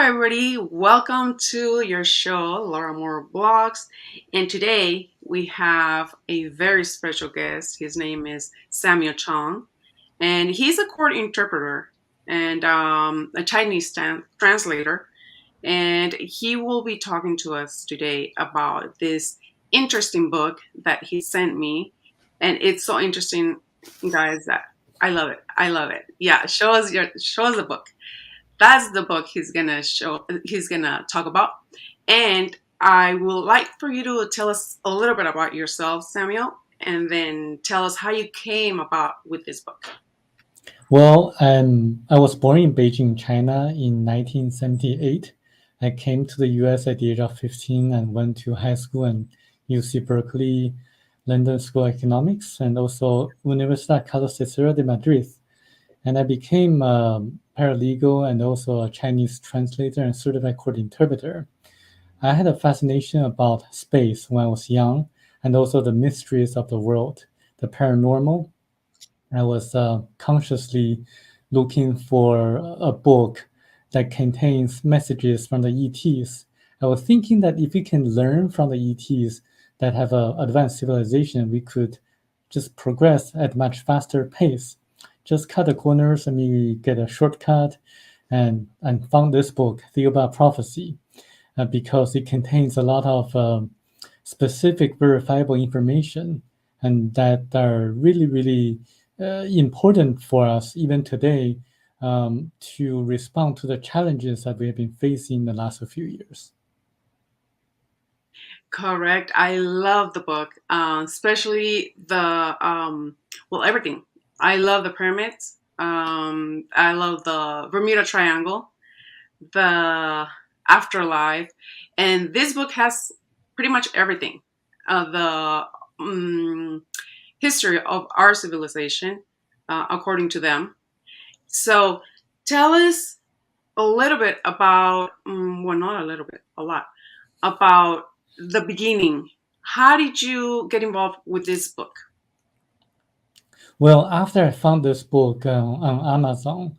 everybody. Welcome to your show, Laura Morro Blogs. And today we have a very special guest. His name is Samuel Chong, and he's a court interpreter and a Chinese translator. And he will be talking to us today about this interesting book that he sent me. And it's so interesting, guys, that I love it. I love it. Yeah, show us the book. That's the book he's gonna talk about. And I would like for you to tell us a little bit about yourself, Samuel, and then tell us how you came about with this book. Well, I was born in Beijing, China in 1978. I came to the US at the age of 15 and went to high school and UC Berkeley, London School of Economics, and also Universidad Carlos III de Madrid. And I became a paralegal and also a Chinese translator and certified court interpreter. I had a fascination about space when I was young and also the mysteries of the world, the paranormal. I was consciously looking for a book that contains messages from the ETs. I was thinking that if we can learn from the ETs that have an advanced civilization, we could just progress at a much faster pace. Just cut the corners and maybe get a shortcut, and found this book, Thiaoouba Prophecy, because it contains a lot of specific verifiable information and that are really important for us even today to respond to the challenges that we have been facing the last few years. Correct. I love the book, especially everything. I love the pyramids. I love the Bermuda Triangle, the afterlife, and this book has pretty much everything. The history of our civilization, according to them. So tell us a little bit about, not a little bit, a lot, about the beginning. How did you get involved with this book? Well, after I found this book on Amazon,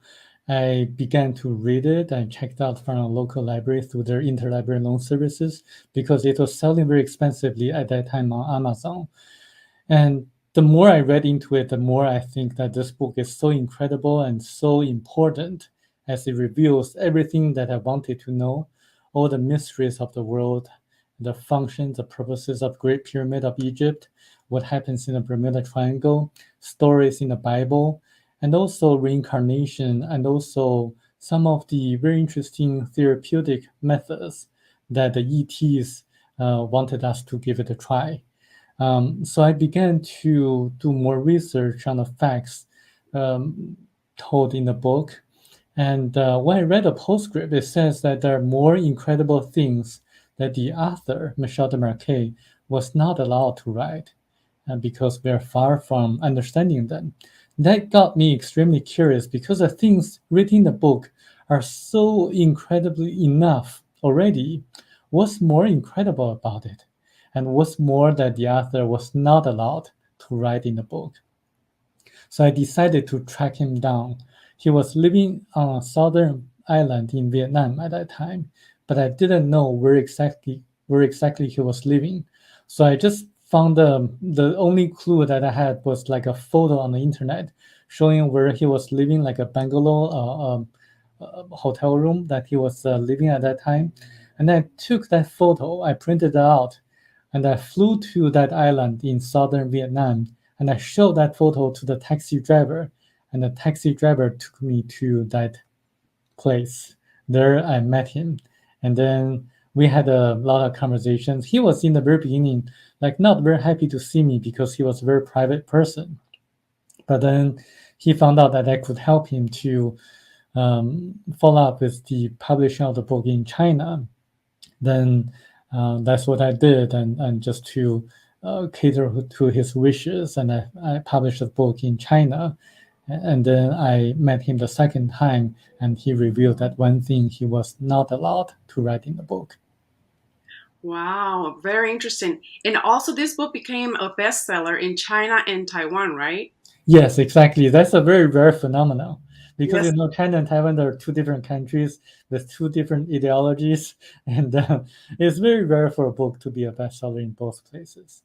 I began to read it. I checked out from a local library through their interlibrary loan services because it was selling very expensively at that time on Amazon. And the more I read into it, the more I think that this book is so incredible and so important as it reveals everything that I wanted to know, all the mysteries of the world, the functions, the purposes of Great Pyramid of Egypt, what happens in the Bermuda Triangle, stories in the Bible, and also reincarnation, and also some of the very interesting therapeutic methods that the ETs wanted us to give it a try. So I began to do more research on the facts told in the book. And when I read the postscript, it says that there are more incredible things that the author, Michel de Marquet, was not allowed to write because we are far from understanding them. That got me extremely curious because the things written in the book are so incredibly enough already. What's more incredible about it? And what's more that the author was not allowed to write in the book? So I decided to track him down. He was living on a southern island in Vietnam at that time, but I didn't know where exactly he was living. So I just found the only clue that I had was like a photo on the internet showing where he was living, like a bungalow, a hotel room that he was living at that time. And I took that photo, I printed it out, and I flew to that island in southern Vietnam, and I showed that photo to the taxi driver, and the taxi driver took me to that place. There I met him, and then we had a lot of conversations. He was in the very beginning, like not very happy to see me because he was a very private person. But then he found out that I could help him to follow up with the publishing of the book in China. Then that's what I did, and just to cater to his wishes, and I published the book in China. And then I met him the second time, and he revealed that one thing he was not allowed to write in the book. Wow, very interesting. And also, this book became a bestseller in China and Taiwan, right? Yes, exactly. That's a very rare phenomenon because Yes. China and Taiwan are two different countries with two different ideologies, and it's very rare for a book to be a bestseller in both places.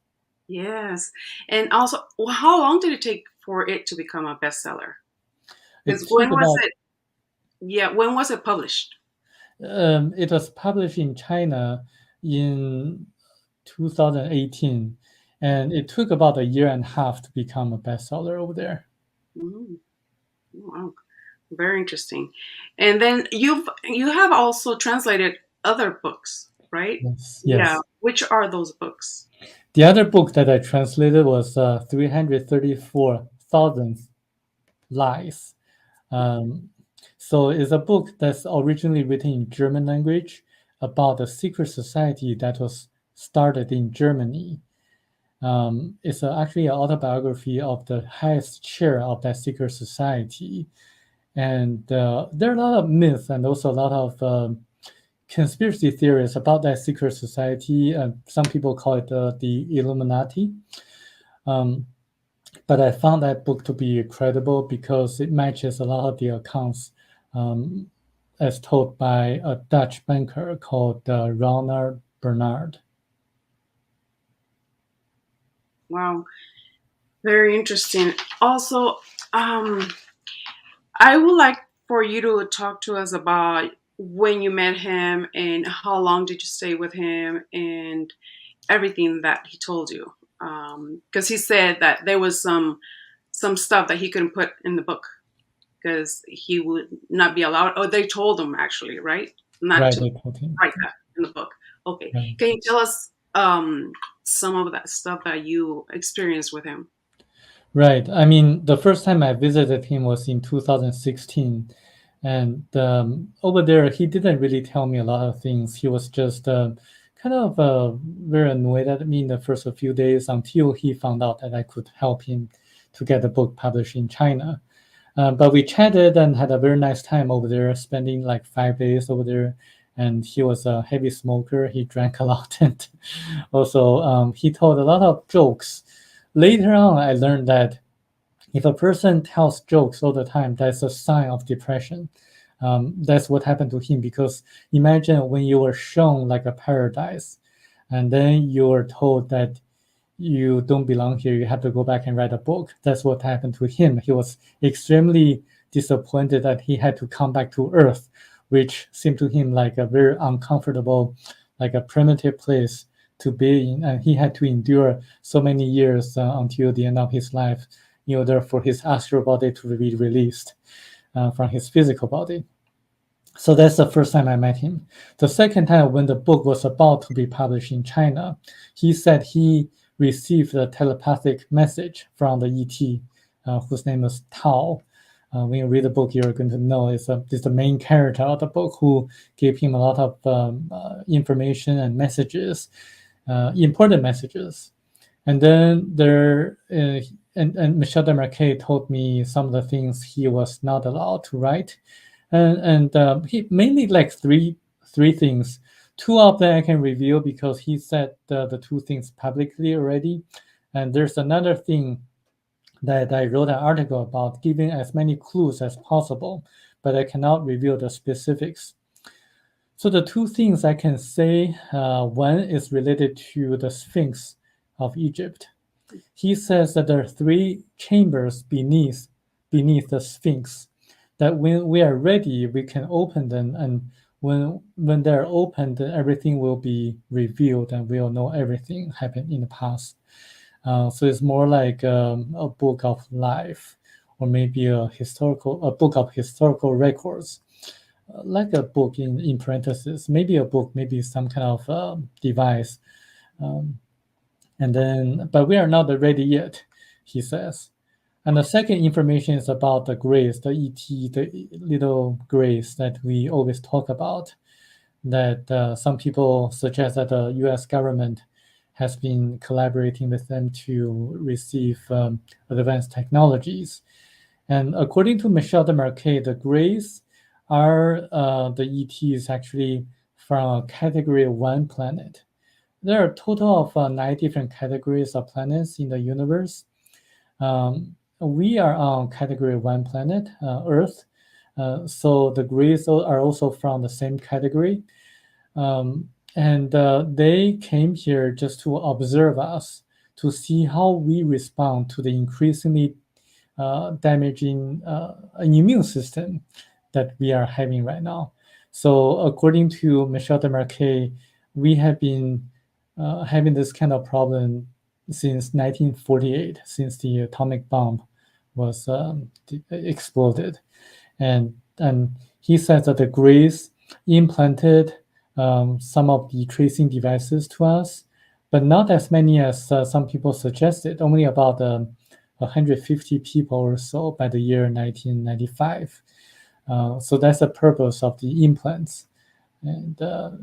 Yes. And also, how long did it take for it to become a bestseller? It Because took when was about it? Yeah, when was it published? it was published in China in 2018, and it took about a year and a half to become a bestseller over there. Mm, wow, very interesting. And then you have also translated other books, right? Yes, Yeah. yes. Which are those books? The other book that I translated was 334,000 Lies. Um, so it's a book that's originally written in German language about a secret society that was started in Germany. It's actually an autobiography of the highest chair of that secret society. And there are a lot of myths and also a lot of conspiracy theories about that secret society. Some people call it the Illuminati. Um, but I found that book to be credible because it matches a lot of the accounts um, as told by a Dutch banker called Ronald Bernard. Wow, very interesting. Also, um, I would like for you to talk to us about when you met him and how long did you stay with him and everything that he told you. Because he said that there was some stuff that he couldn't put in the book because he would not be allowed. Oh, they told him actually, right? Not Right, to I told him. write that in the book. Okay, Right. can you tell us some of that stuff that you experienced with him? Right. I mean, the first time I visited him was in 2016. And over there, he didn't really tell me a lot of things. He was just kind of very annoyed at me in the first few days until he found out that I could help him to get the book published in China. But we chatted and had a very nice time over there, spending like 5 days over there. And he was a heavy smoker. He drank a lot, and also he told a lot of jokes. Later on, I learned that if a person tells jokes all the time, that's a sign of depression. That's what happened to him because imagine when you were shown like a paradise, and then you were told that you don't belong here, you have to go back and write a book. That's what happened to him. He was extremely disappointed that he had to come back to Earth, which seemed to him like a very uncomfortable, like a primitive place to be in. And he had to endure so many years until the end of his life in order for his astral body to be released from his physical body. So that's the first time I met him. The second time, when the book was about to be published in China, he said he received a telepathic message from the ET, whose name is Tao. When you read the book, you're going to know it's the main character of the book who gave him a lot of information and messages, important messages. And then and Michel Demarquet told me some of the things he was not allowed to write, and he mainly like three things. Two of them I can reveal because he said the two things publicly already, and there's another thing that I wrote an article about, giving as many clues as possible, but I cannot reveal the specifics. So the two things I can say, one is related to the Sphinx of Egypt. He says that there are three chambers beneath the Sphinx. That when we are ready, we can open them, and when they're opened, then everything will be revealed, and we'll know everything happened in the past. So it's more like a book of life, or maybe a book of historical records, like a book in parentheses, maybe a book, maybe some kind of device. Um, and then, but we are not ready yet, he says. And the second information is about the grace, the ET, the little grace that we always talk about, that some people suggest that the US government has been collaborating with them to receive advanced technologies. And according to Michel Demarquet, the grays are the ETs actually from a category 1 planet. There are a total of 9 different categories of planets in the universe. We are on category 1 planet, Earth. So the Greys are also from the same category. And they came here just to observe us, to see how we respond to the increasingly damaging immune system that we are having right now. So according to Michel Desmarquet, we have been having this kind of problem since 1948, since the atomic bomb was exploded. And he says that the Greys implanted some of the tracing devices to us, but not as many as some people suggested, only about 150 people or so by the year 1995. So that's the purpose of the implants. And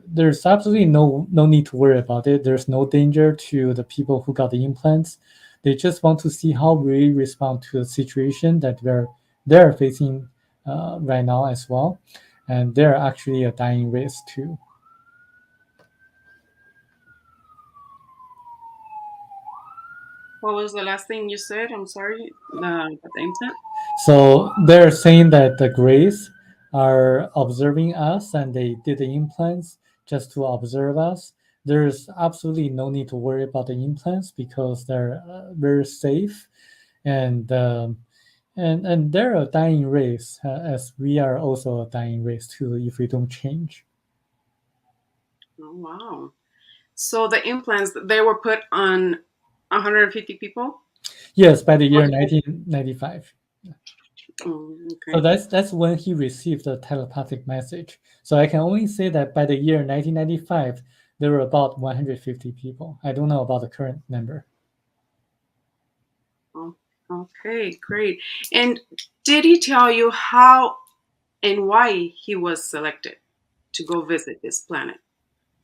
there's absolutely no need to worry about it. There's no danger to the people who got the implants. They just want to see how we respond to the situation that they're facing right now as well. And they're actually a dying race too. What was the last thing you said? I'm sorry. About the implant. So they're saying that the Greys are observing us and they did the implants just to observe us. There's absolutely no need to worry about the implants because they're very safe, and and they're a dying race, as we are also a dying race too if we don't change. Oh, wow. So the implants they were put on 150 people. Yes, by the year Was- 1995. Oh, So okay. that's when he received the telepathic message. So I can only say that by the year 1995, there were about 150 people. I don't know about the current number. Oh, okay, great. And did he tell you how and why he was selected to go visit this planet?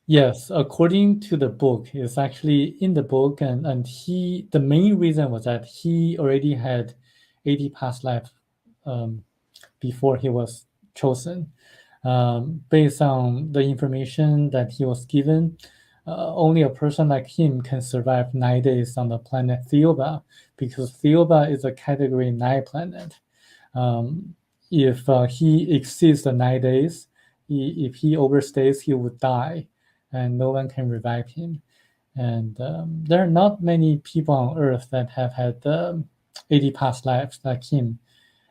Yes, according to the book, it's actually in the book, and the main reason was that he already had 80 past lives um, before he was chosen. Based on the information that he was given, only a person like him can survive 9 days on the planet Thiaoouba, because Thiaoouba is a Category 9 planet. Um, if he exceeds the 9 days, if he overstays, he would die, and no one can revive him. And there are not many people on Earth that have had 80 past lives like him.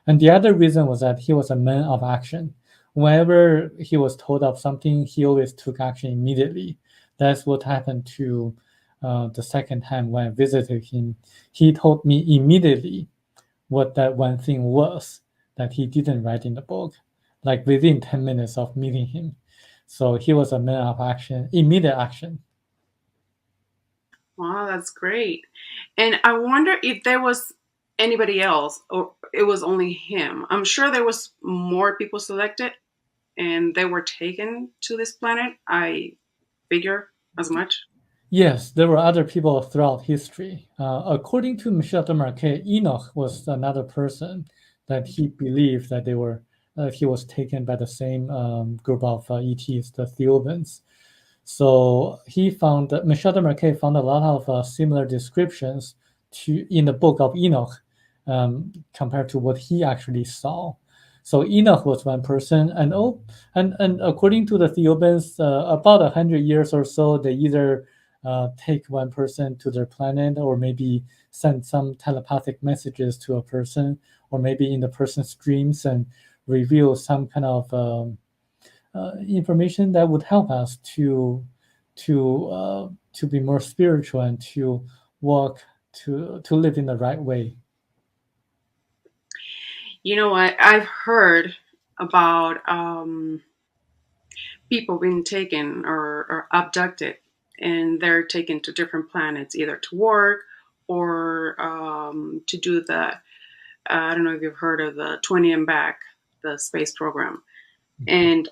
And the other reason was that he was a man of action. Whenever he was told of something, he always took action immediately. That's what happened to the second time when I visited him. He told me immediately what that one thing was that he didn't write in the book, like within 10 minutes of meeting him. So he was a man of action, immediate action. Wow, that's great. And I wonder if there was anybody else or it was only him. I'm sure there was more people selected and they were taken to this planet. I figure as much. Yes, there were other people throughout history. According to Michel de Marquet, Enoch was another person that he believed that he was taken by the same group of ETs, the Theobans. So he found that Michel de Marquet found a lot of similar descriptions in the book of Enoch, compared to what he actually saw. So Enoch was one person, and according to the Theobans, about 100 years or so, they either take one person to their planet, or maybe send some telepathic messages to a person, or maybe in the person's dreams and reveal some kind of information that would help us to be more spiritual and to walk to live in the right way. You know what? I've heard about people being taken or abducted and they're taken to different planets either to work or to do the I don't know if you've heard of the 20 and back, the space program. And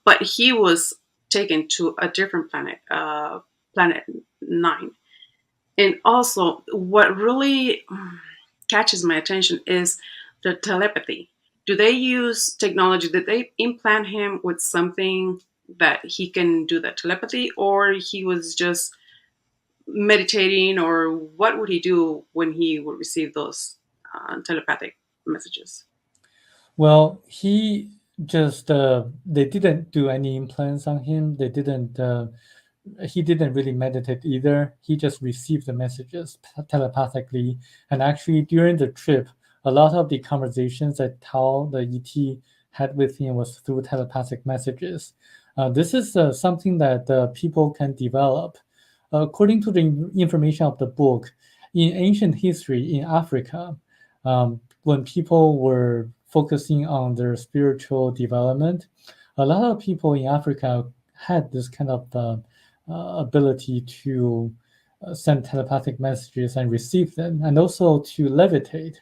but he was taken to a different planet, planet 9. And also what really catches my attention is the telepathy. Do they use technology? Did they implant him with something that he can do that telepathy, or he was just meditating, or what would he do when he would receive those telepathic messages? Well, he just they didn't do any implants on him. They didn't. He didn't really meditate either. He just received the messages telepathically. And actually, during the trip, a lot of the conversations that Tao, the ET, had with him was through telepathic messages. This is something that people can develop. According to the information of the book, in ancient history in Africa, when people were focusing on their spiritual development, a lot of people in Africa had this kind of ability to send telepathic messages and receive them, and also to levitate.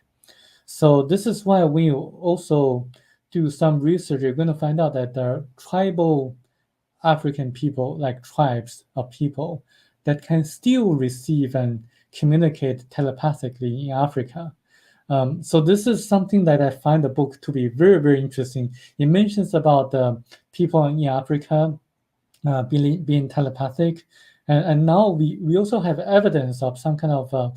So this is why we also do some research. You're going to find out that there are tribal African people, like tribes of people, that can still receive and communicate telepathically in Africa. So this is something that I find the book to be very, very interesting. It mentions about people in Africa being telepathic. And now we also have evidence of some kind of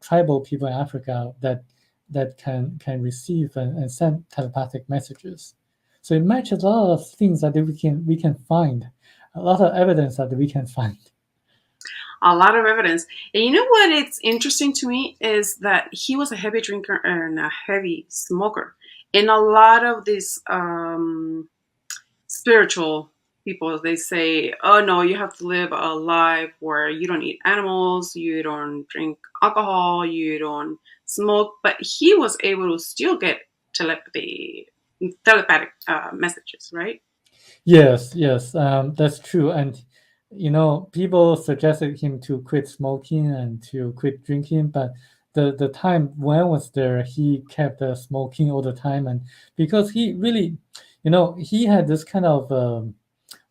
tribal people in Africa that can receive and send telepathic messages. So it matches a lot of things that we can find, a lot of evidence that we can find. A lot of evidence. And you know what? It's interesting to me is that he was a heavy drinker and a heavy smoker. And a lot of these spiritual people, they say, oh no, you have to live a life where you don't eat animals, you don't drink alcohol, you don't smoke. But he was able to still get telepathic messages, right? Yes, yes, that's true. And people suggested him to quit smoking and to quit drinking, but the time when was there, he kept smoking all the time, and because he really, he had this kind of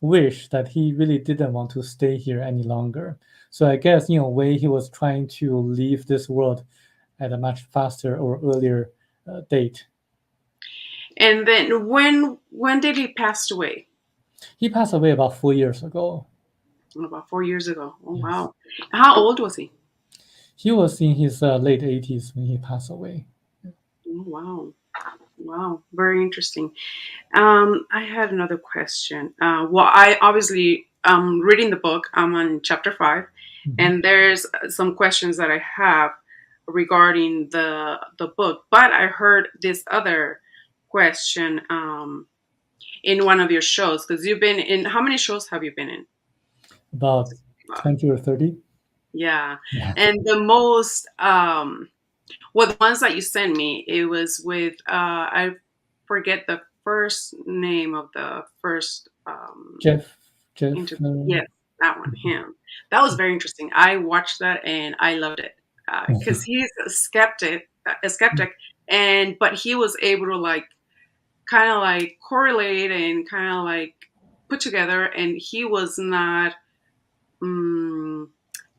wish that he really didn't want to stay here any longer. So I guess in a way he was trying to leave this world at a much faster or earlier date. And then when did he pass away? He passed away about 4 years ago. About 4 years ago. Oh Yes. wow! How old was he? He was in his late 80s when he passed away. Oh wow! Wow, very interesting. I had another question. Well, I obviously reading the book. I'm on chapter 5, Mhm. and there's some questions that I have regarding the book. But I heard this other question in one of your shows because you've been in. How many shows have you been in? About 20 or 30. Yeah, Yeah. and the most well, the ones that you sent me, it was with I forget the first name of the first Jeff, Jeff. interview. Yes, that one, him. That was very interesting. I watched that and I loved it because he's a skeptic, and but he was able to like kind of like correlate and kind of like put together, and he was not um,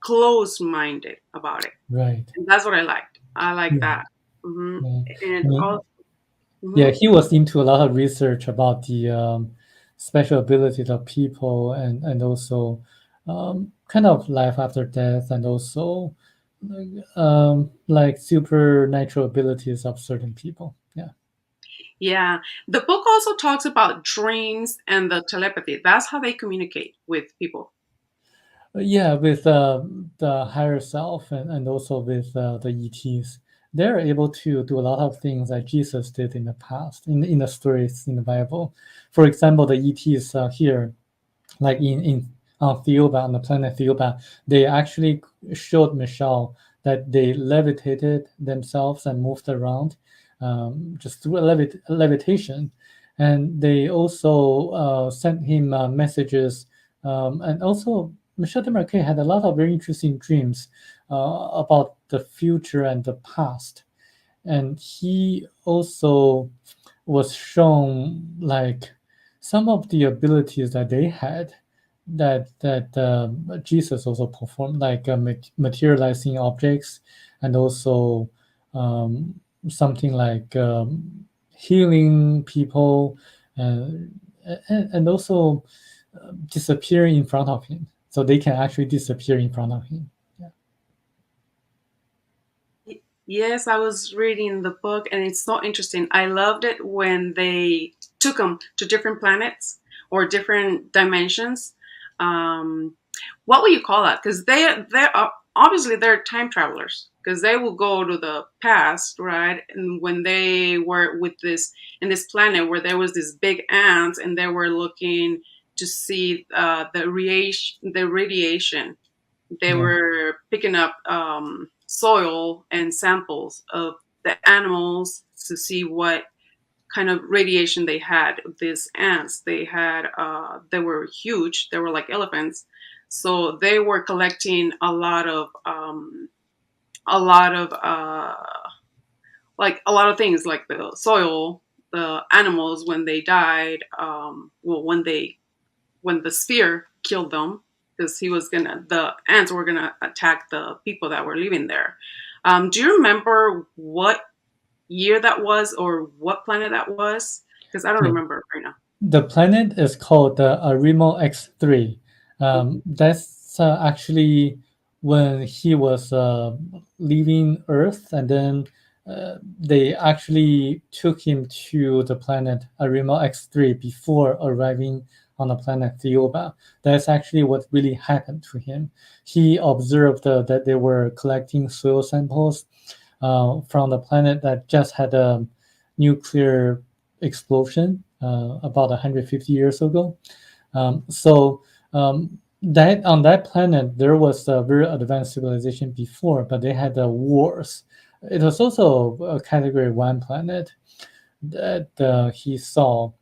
close-minded about it, Right. and that's what I liked. I like Yeah. that. Hmm. Yeah. And Yeah. also, hmm Yeah, he was into a lot of research about the special abilities of people, and also kind of life after death, and also like supernatural abilities of certain people. Yeah. yeah, the book also talks about dreams and the telepathy. That's how they communicate with people. Yeah, with the higher self, and also with the ETs, they're able to do a lot of things that Jesus did in the past, in the stories in the Bible. For example, the ETs here, like in on Thiaoouba, on the planet Thiaoouba, they actually showed Michelle that they levitated themselves and moved around just through levitation, and they also sent him messages, and also Michel Demarque had a lot of very interesting dreams about the future and the past, and he also was shown like some of the abilities that they had that Jesus also performed, like materializing objects, and also um, something like healing people, uh, and also disappearing in front of him. So they can actually disappear in front of him. Yeah. Yes, I was reading the book, and it's so interesting. I loved it when they took them to different planets or different dimensions. Um, what would you call that? Because they are obviously they're time travelers because they will go to the past, right? And when they were with this in this planet where there was this big ants, and they were looking to see the radiation. They Yeah. were picking up soil and samples of the animals to see what kind of radiation they had. These ants, they were huge. They were like elephants, so they were collecting a lot of a lot of things like the soil, the animals when they died. Well, when the sphere killed them, because the ants were gonna attack the people that were living there. Do you remember what year that was or what planet that was? Because I don't Yeah. remember right now. The planet is called the Arimo X3. Mhm. That's actually when he was leaving Earth, and then they actually took him to the planet Arimo X3 before arriving on the planet Thiaoouba. That's actually what really happened to him. He observed that they were collecting soil samples from the planet that just had a nuclear explosion about 150 years ago. So that on that planet there was a very advanced civilization before, but they had wars. It was also a Category 1 planet that he saw,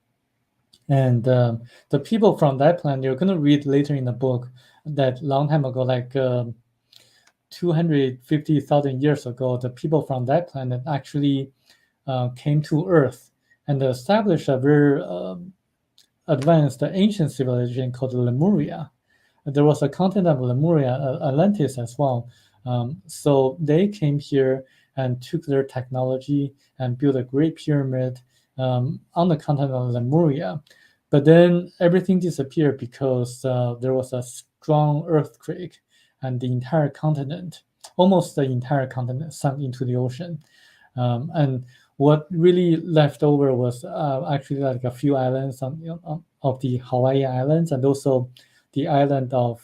and the people from that planet, you're going to read later in the book that long time ago, like 250,000 years ago, the people from that planet actually came to Earth and established a very advanced ancient civilization called Lemuria. There was a continent of Lemuria, Atlantis as well. So they came here and took their technology and built a great pyramid on the continent of Lemuria. But then everything disappeared because there was a strong earthquake, and the entire continent, almost the entire continent, sunk into the ocean. And what really left over was actually like a few islands of the Hawaii Islands, and also the island of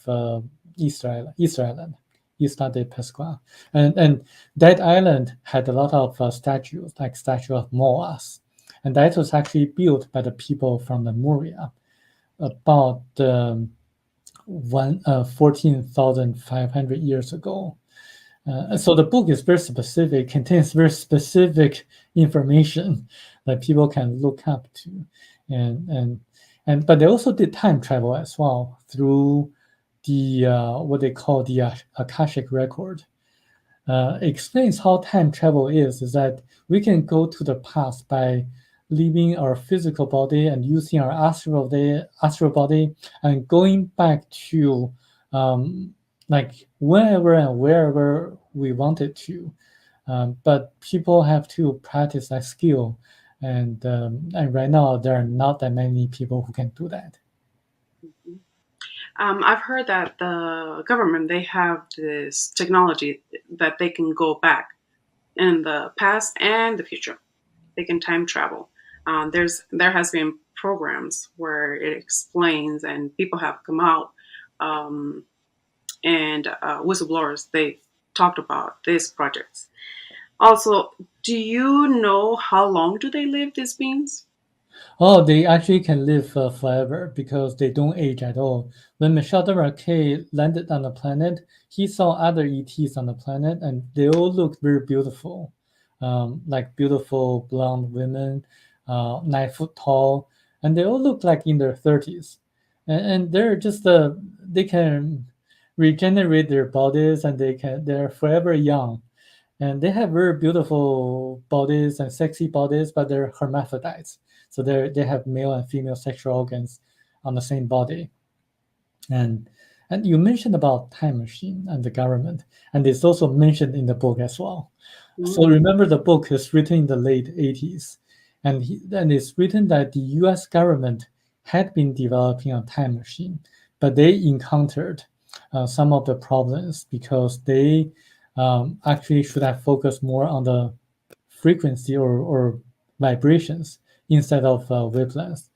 Easter Island, Isla de Pascua. And that island had a lot of statues, like statue of Moas. And that was actually built by the people from Lemuria about 14,500 years ago. So the book is very specific, contains very specific information that people can look up to, and and but they also did time travel as well through the what they call the Akashic record. Explains how time travel is that we can go to the past by leaving our physical body and using our astral body and going back to like whenever and wherever we wanted to. But people have to practice that skill, and right now there are not that many people who can do that. I've heard that the government they have this technology that they can go back in the past and the future. They can time travel. There has been programs where it explains, and people have come out, um, and whistleblowers they talked about these projects. Also, do you know how long do they live? These beings? Oh, they actually can live forever because they don't age at all. When Michel K landed on the planet, he saw other ETs on the planet, and they all looked very beautiful, like beautiful blonde women, 9 foot tall, and they all look like in their 30s, and they're just they can regenerate their bodies, and they're forever young, and they have very beautiful bodies and sexy bodies, but they're hermaphrodites. So they have male and female sexual organs on the same body. And and you mentioned about time machine and the government, and it's also mentioned in the book as well. So Mm, remember, the book is written in the late 80s, and it's written that the U.S. government had been developing a time machine, but they encountered some of the problems because they actually should have focused more on the frequency or vibrations instead of wavelengths.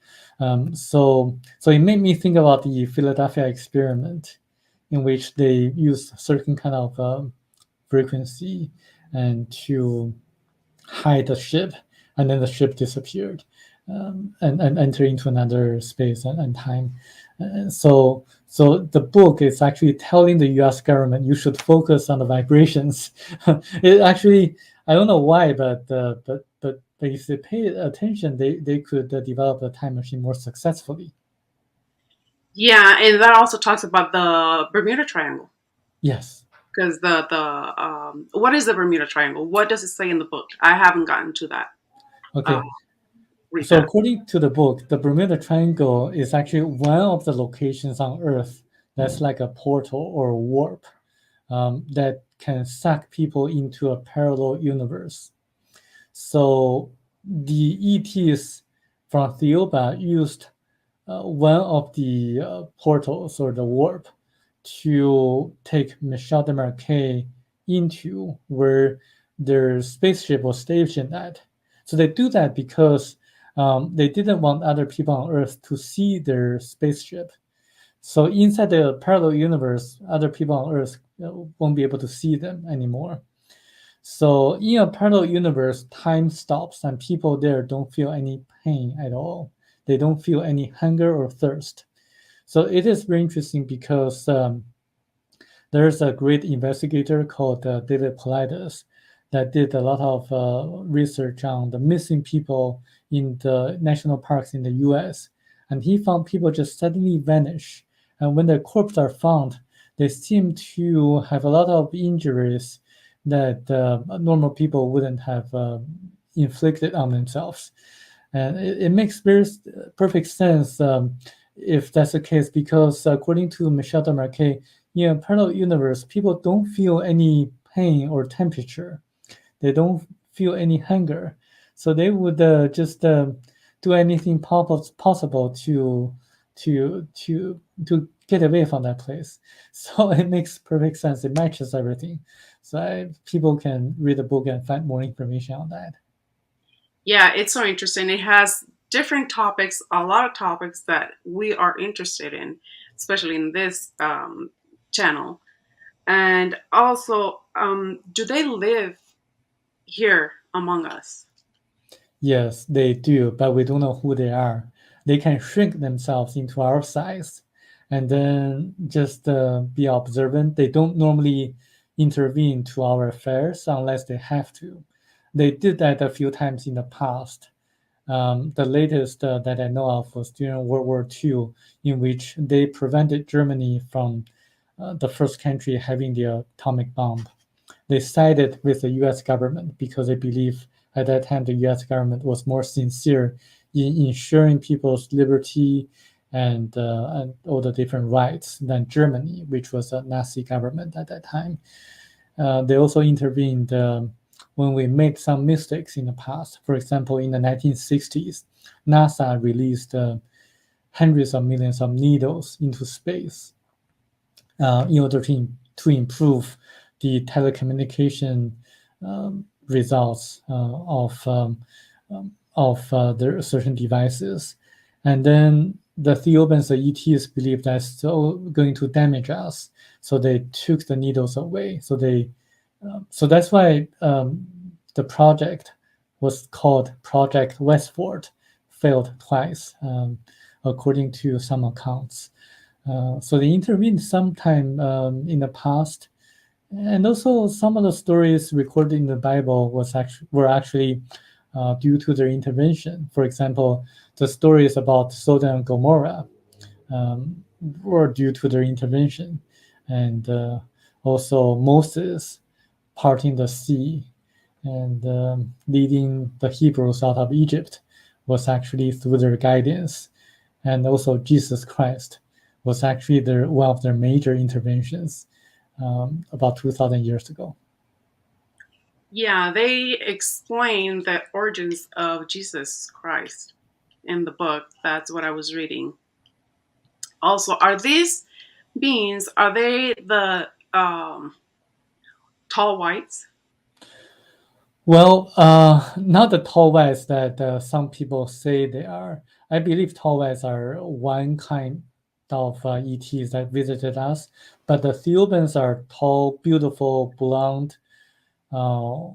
So it made me think about the Philadelphia experiment, in which they used certain kind of frequency and to hide the ship, and then the ship disappeared, and enter into another space and time. So the book is actually telling the U.S. government you should focus on the vibrations. It actually, I don't know why, but if they pay attention, they could develop the time machine more successfully. Yeah, and that also talks about the Bermuda Triangle. Yes. Because the what is the Bermuda Triangle? What does it say in the book? I haven't gotten to that. Uh, Okay. Read So that. according to the book, the Bermuda Triangle is actually one of the locations on Earth that's like a portal or a warp, that can suck people into a parallel universe. So the ETs from Thiaoouba used one of the portals or the warp to take Michel de Marquet into where their spaceship was stationed at. So they do that because they didn't want other people on Earth to see their spaceship. So inside the parallel universe, other people on Earth won't be able to see them anymore. So in a parallel universe, time stops and people there don't feel any pain at all. They don't feel any hunger or thirst. So it is very interesting because there's a great investigator called David Paulides that did a lot of research on the missing people in the national parks in the US. And he found people just suddenly vanish. And when their corpses are found, they seem to have a lot of injuries that normal people wouldn't have inflicted on themselves. And it makes very perfect sense if that's the case, because according to Michel de Marquet, in a parallel universe, people don't feel any pain or temperature. They don't feel any hunger. So they would just do anything possible to get away from that place. So it makes perfect sense. It matches everything. So people can read the book and find more information on that. Yeah, it's so interesting. It has different topics, a lot of topics that we are interested in, especially in this channel. And also, do they live here among us? Yes, they do, but we don't know who they are. They can shrink themselves into our size and then just be observant. They don't normally intervene to our affairs unless they have to. They did that a few times in the past. The latest that I know of was during World War II, in which they prevented Germany from the first country having the atomic bomb. They sided with the US government because they believe at that time the US government was more sincere in ensuring people's liberty and all the different rights than Germany, which was a Nazi government at that time. They also intervened when we made some mistakes in the past. For example, in the 1960s, NASA released hundreds of millions of needles into space in order to improve the telecommunication results of their certain devices. And then the Theobans, the ETs, believed that's still going to damage us, so they took the needles away. So that's why the project was called Project Westford, failed twice, according to some accounts. So they intervened sometime in the past, and also some of the stories recorded in the Bible were actually due to their intervention. For example, the stories about Sodom and Gomorrah were due to their intervention, and also Moses parting the sea and leading the Hebrews out of Egypt was actually through their guidance, and also Jesus Christ was actually one of their major interventions about 2,000 years ago. Yeah, they explain the origins of Jesus Christ in the book. That's what I was reading. Also, are these beings, are they the tall whites? Well, not the tall whites that some people say they are. I believe tall whites are one kind of ETs that visited us, but the Theobans are tall, beautiful, blonde, uh,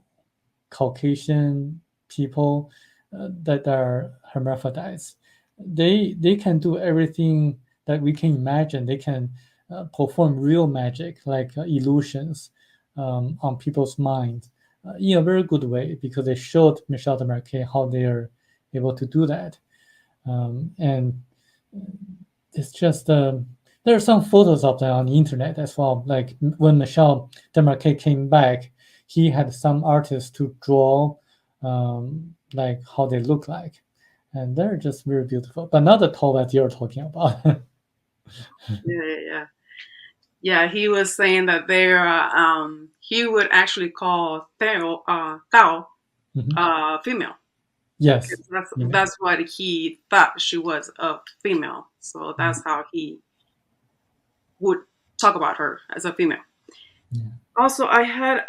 Caucasian people that are hermaphrodites. They can do everything that we can imagine. They can perform real magic, like illusions, on people's minds in a very good way, because they showed Michel de Marquet how they are able to do that. And it's just there are some photos of them on the internet as well. Like when Michel de Marquet came back, he had some artists to draw like how they look like, and they're just very beautiful. But not the tall that you're talking about. Yeah, yeah, yeah. Yeah, he was saying that they're he would actually call Tao Mhm. female. Yes. Yeah. That's what he thought she was, a female. So that's how he would talk about her, as a female. Yeah. Also, I had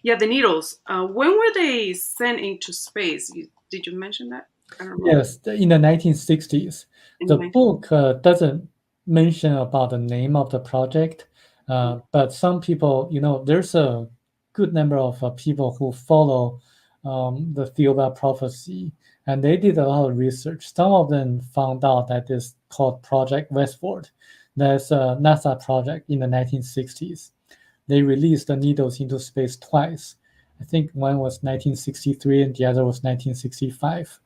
yeah, the needles. When were they sent into space? Did you mention that? I don't remember. Yes, in the 1960s. In The the book doesn't mention about the name of the project, but some people, there's a good number of people who follow the Thiaoouba prophecy, and they did a lot of research. Some of them found out that it's called Project Westward. That's a NASA project in the 1960s. They released the needles into space twice. I think one was 1963 and the other was 1965.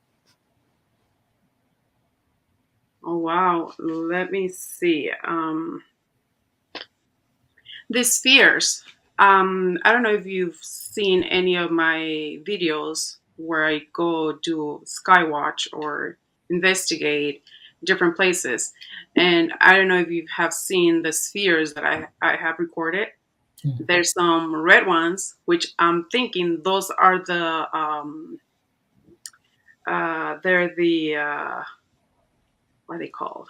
Oh wow, let me see. The spheres. I don't know if you've seen any of my videos where I go do skywatch or investigate different places. And I don't know if you have seen the spheres that I have recorded. Yeah. There's some red ones, which I'm thinking those are they're the, what are they called?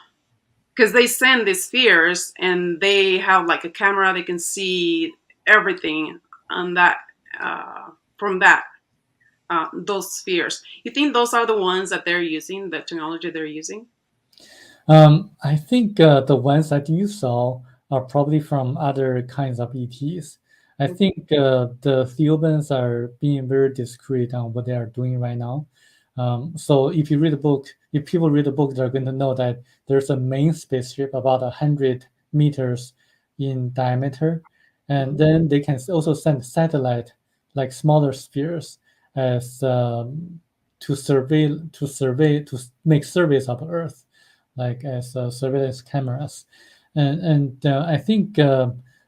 Because they send these spheres and they have like a camera, they can see everything on that, from that, those spheres. You think those are the ones that they're using, the technology they're using? I think the ones that you saw are probably from other kinds of ETs. I think the Theobans are being very discreet on what they are doing right now. So if people read the book, they're going to know that there's a main spaceship about 100 meters in diameter, and Mhm. then they can also send satellite, like smaller spheres, as to make surveys of Earth, like as surveillance cameras. And I think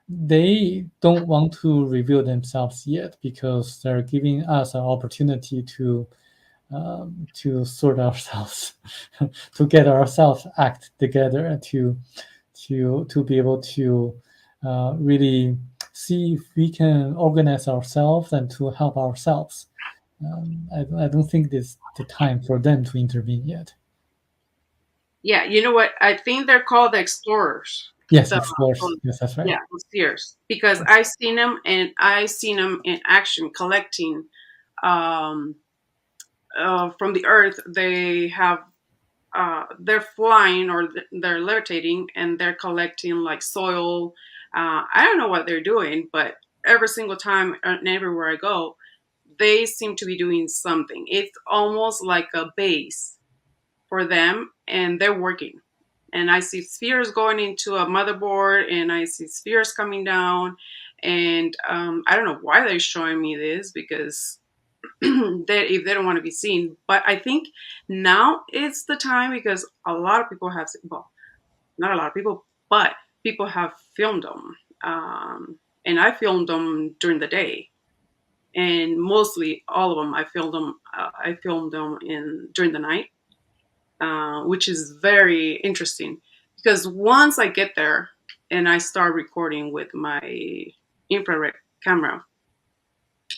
they don't want to reveal themselves yet because they're giving us an opportunity to sort ourselves, to get ourselves act together, to be able to really see if we can organize ourselves and to help ourselves. I don't think this the time for them to intervene yet. Yeah, you know what? I think they're called the explorers. Yes, The explorers. Yes, that's right. yeah, the spheres. Because I've seen them and I've seen them in action collecting, um, from the earth. They have they're flying or they're levitating and they're collecting like soil. I don't know what they're doing, but every single time and everywhere I go, they seem to be doing something. It's almost like a base for them, and they're working. And I see spheres going into a motherboard, and I see spheres coming down. And I don't know why they're showing me this because if they don't want to be seen. But I think now it's the time because a lot of people have, well, not a lot of people, but people have filmed them. And I filmed them during the day. And mostly all of them, I filmed them in during the night, which is very interesting because once I get there and I start recording with my infrared camera,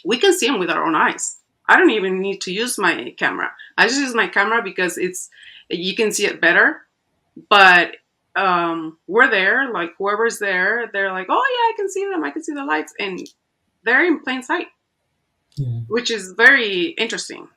we can see them with our own eyes. I don't even need to use my camera. I just use my camera because it's you can see it better. But we're there, like whoever's there, they're like, oh yeah, I can see them, I can see the lights, and they're in plain sight, Yeah. which is very interesting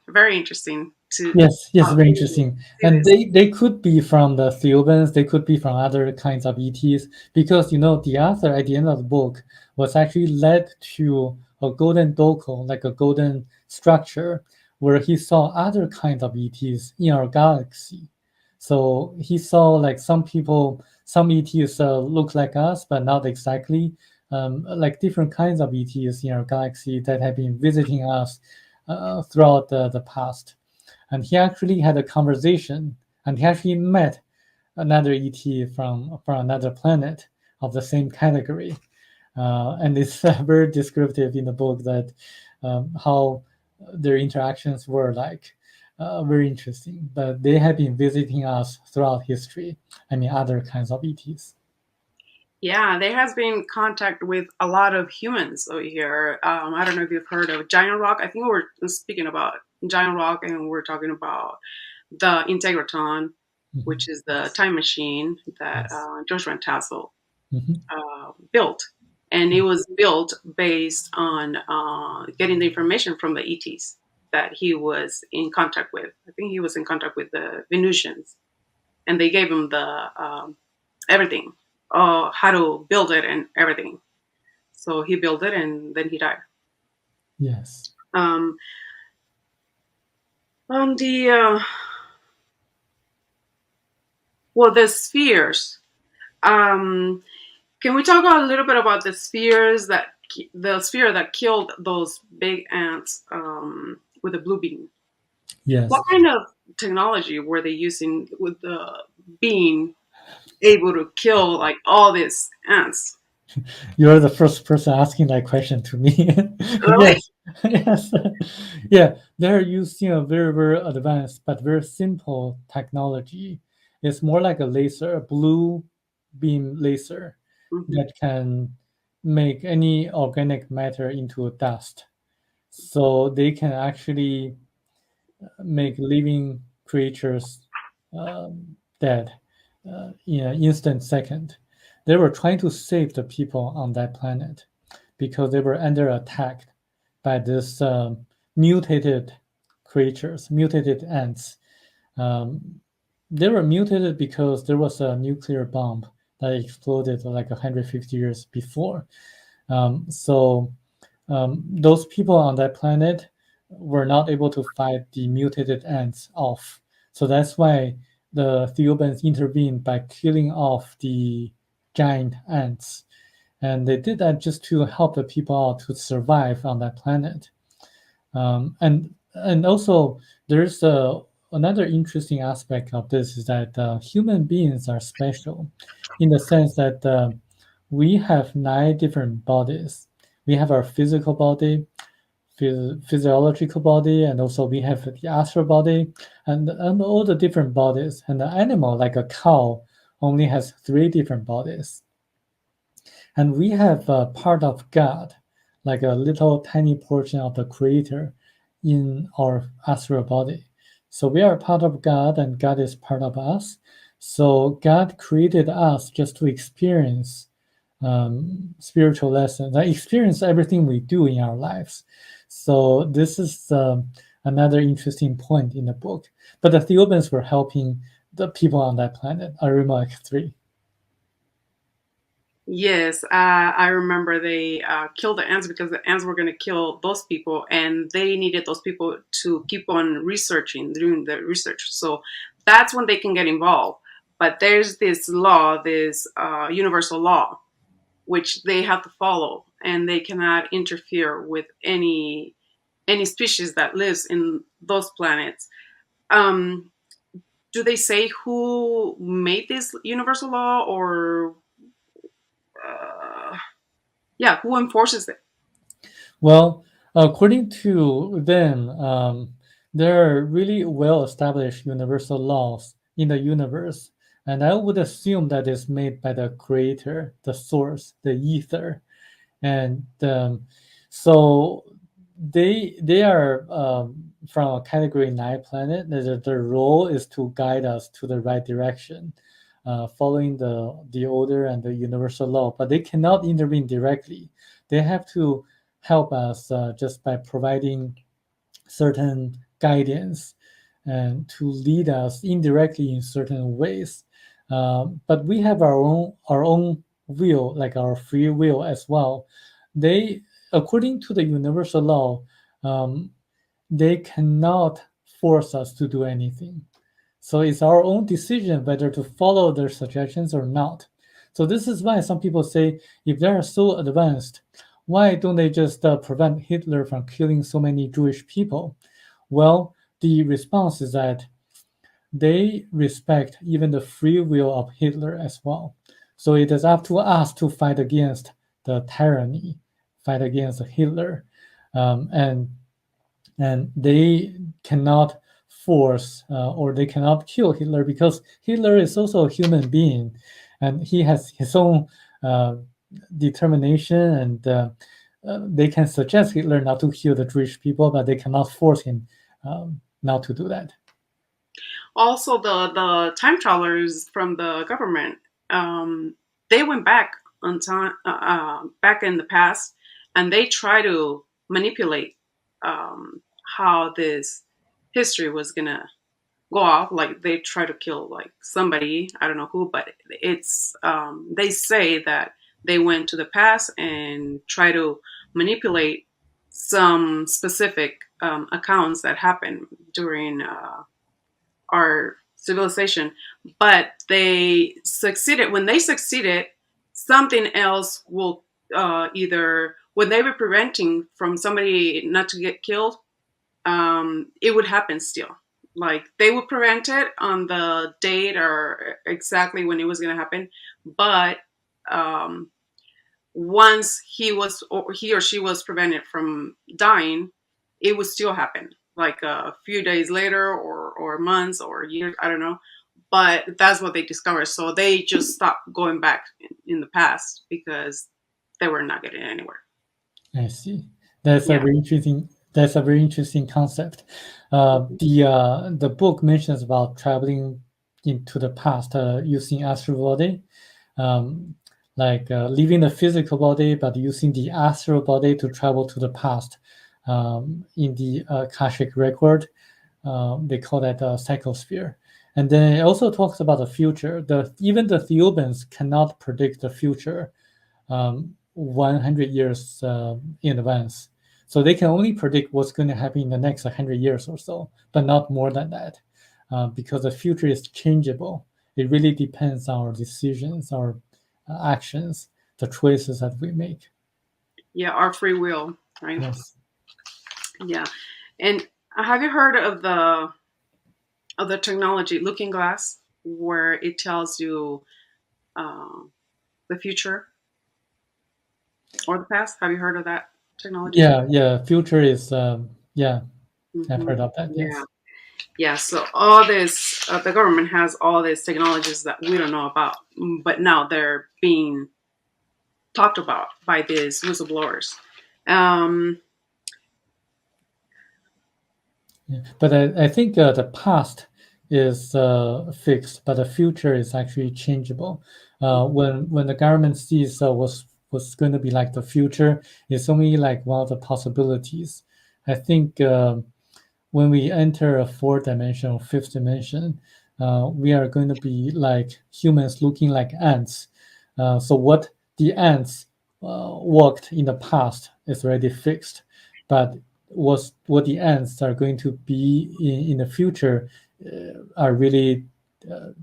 to Yes, yes, very see interesting. And this. they could be from the Theobans, they could be from other kinds of ETs, because the author at the end of the book was actually led to a golden doko, like a golden structure, where he saw other kinds of ETs in our galaxy. So he saw like some ETs look like us, but not exactly. Like different kinds of ETs in our galaxy that have been visiting us throughout the past. And he actually had a conversation, and he actually met another ET from another planet of the same category. And it's very descriptive in the book that how their interactions were like. Very interesting. But they have been visiting us throughout history. I mean, other kinds of ETs. Yeah, there has been contact with a lot of humans over here. I don't know if you've heard of Giant Rock. I think we were speaking about Giant Rock, and we're talking about the Integratron, Mhm. which is the Yes. time machine that Yes. George Van Tassel Mhm. built. And it was built based on getting the information from the ETs that he was in contact with. I think he was in contact with the Venusians, and they gave him the everything, how to build it and everything. So he built it, and then he died. Yes. Um, on the well, the spheres. Um, can we talk a little bit about the sphere that killed those big ants with a blue beam? What Yes. kind of technology were they using with the being able to kill like all these ants? You're the first person asking that question to me. Really? Yes, yes, yeah. They're using a very, very advanced but very simple technology. It's more like a laser, a blue beam laser Hmm. that can make any organic matter into dust. So they can actually make living creatures dead in an instant second. They were trying to save the people on that planet because they were under attack by this mutated creatures, mutated ants. Um, they were mutated because there was a nuclear bomb that exploded like 150 years before. So those people on that planet were not able to fight the mutated ants off. So that's why the Theobans intervened by killing off the giant ants. And they did that just to help the people out to survive on that planet. And also there's another interesting aspect of this is that human beings are special in the sense that we have 9 different bodies. We have our physical body, physiological body, and also we have the astral body, and all the different bodies. And the animal, like a cow, only has 3 different bodies. And we have a part of God, like a little tiny portion of the Creator in our astral body. So we are part of God, and God is part of us. So God created us just to experience spiritual lessons, I experience everything we do in our lives. So this is another interesting point in the book. But the Theobans were helping the people on that planet, Arimak 3. Yes, I remember they killed the ants because the ants were going to kill those people, and they needed those people to keep on researching, doing the research. So that's when they can get involved. But there's this law, this universal law, which they have to follow, and they cannot interfere with any species that lives in those planets. Um, do they say who made this universal law, or uh, yeah, who enforces it? Well, according to them, there are really well established universal laws in the universe. And I would assume that is made by the creator, the source, the ether. And so they are from a category 9 planet. Their role is to guide us to the right direction. following the order and the universal law, but they cannot intervene directly. They have to help us just by providing certain guidance and to lead us indirectly in certain ways. But we have our own will, like our free will as well. They, according to the universal law, um, they cannot force us to do anything. So it's our own decision whether to follow their suggestions or not. So this is why some people say, if they are so advanced, why don't they just prevent Hitler from killing so many Jewish people? Well, the response is that they respect even the free will of Hitler as well. So it is up to us to fight against the tyranny, fight against Hitler, um, and and they cannot force or they cannot kill Hitler because Hitler is also a human being, and he has his own uh, determination, and they can suggest Hitler not to kill the Jewish people, but they cannot force him not to do that. Also, the time travelers from the government, they went back on time, back in the past, and they try to manipulate how this history was gonna go off. Like they try to kill like somebody, I don't know who, but it's they say that they went to the past and try to manipulate some specific accounts that happened during our civilization, but they succeeded. When they succeeded, something else will either when they were preventing from somebody not to get killed, it would happen still. Like they would prevent it on the date or exactly when it was going to happen, but um, once he or she was prevented from dying, it would still happen. Like a few days later, or months, or years, I don't know. But that's what they discovered. So they just stopped going back in the past because they were not getting anywhere. I see. That's a Yeah. very interesting. That's a very interesting concept. Mhm. The book mentions about traveling into the past using astral body, um, like leaving the physical body, but using the astral body to travel to the past. In the Akashic record, they call that psychosphere. And then it also talks about the future. Even the Theobans cannot predict the future 100 years in advance. So they can only predict what's going to happen in the next 100 years or so, but not more than that, because the future is changeable. It really depends on our decisions, our actions, the choices that we make. Yeah, our free will, right? Yes. Yeah. And have you heard of the technology Looking Glass, where it tells you uh, the future or the past? Have you heard of that technology? Yeah, yeah. Future is, yeah, I've Hmm. heard of that. Yeah. Yes. Yeah, so all this, the government has all these technologies that we don't know about, but now they're being talked about by these whistleblowers. Um, Yeah. But I think the past is fixed, but the future is actually changeable. When the government sees what's going to be like the future, it's only like one of the possibilities. I think when we enter a fourth dimension or fifth dimension, we are going to be like humans looking like ants. So what the ants worked in the past is already fixed, but what the ants are going to be in the future are really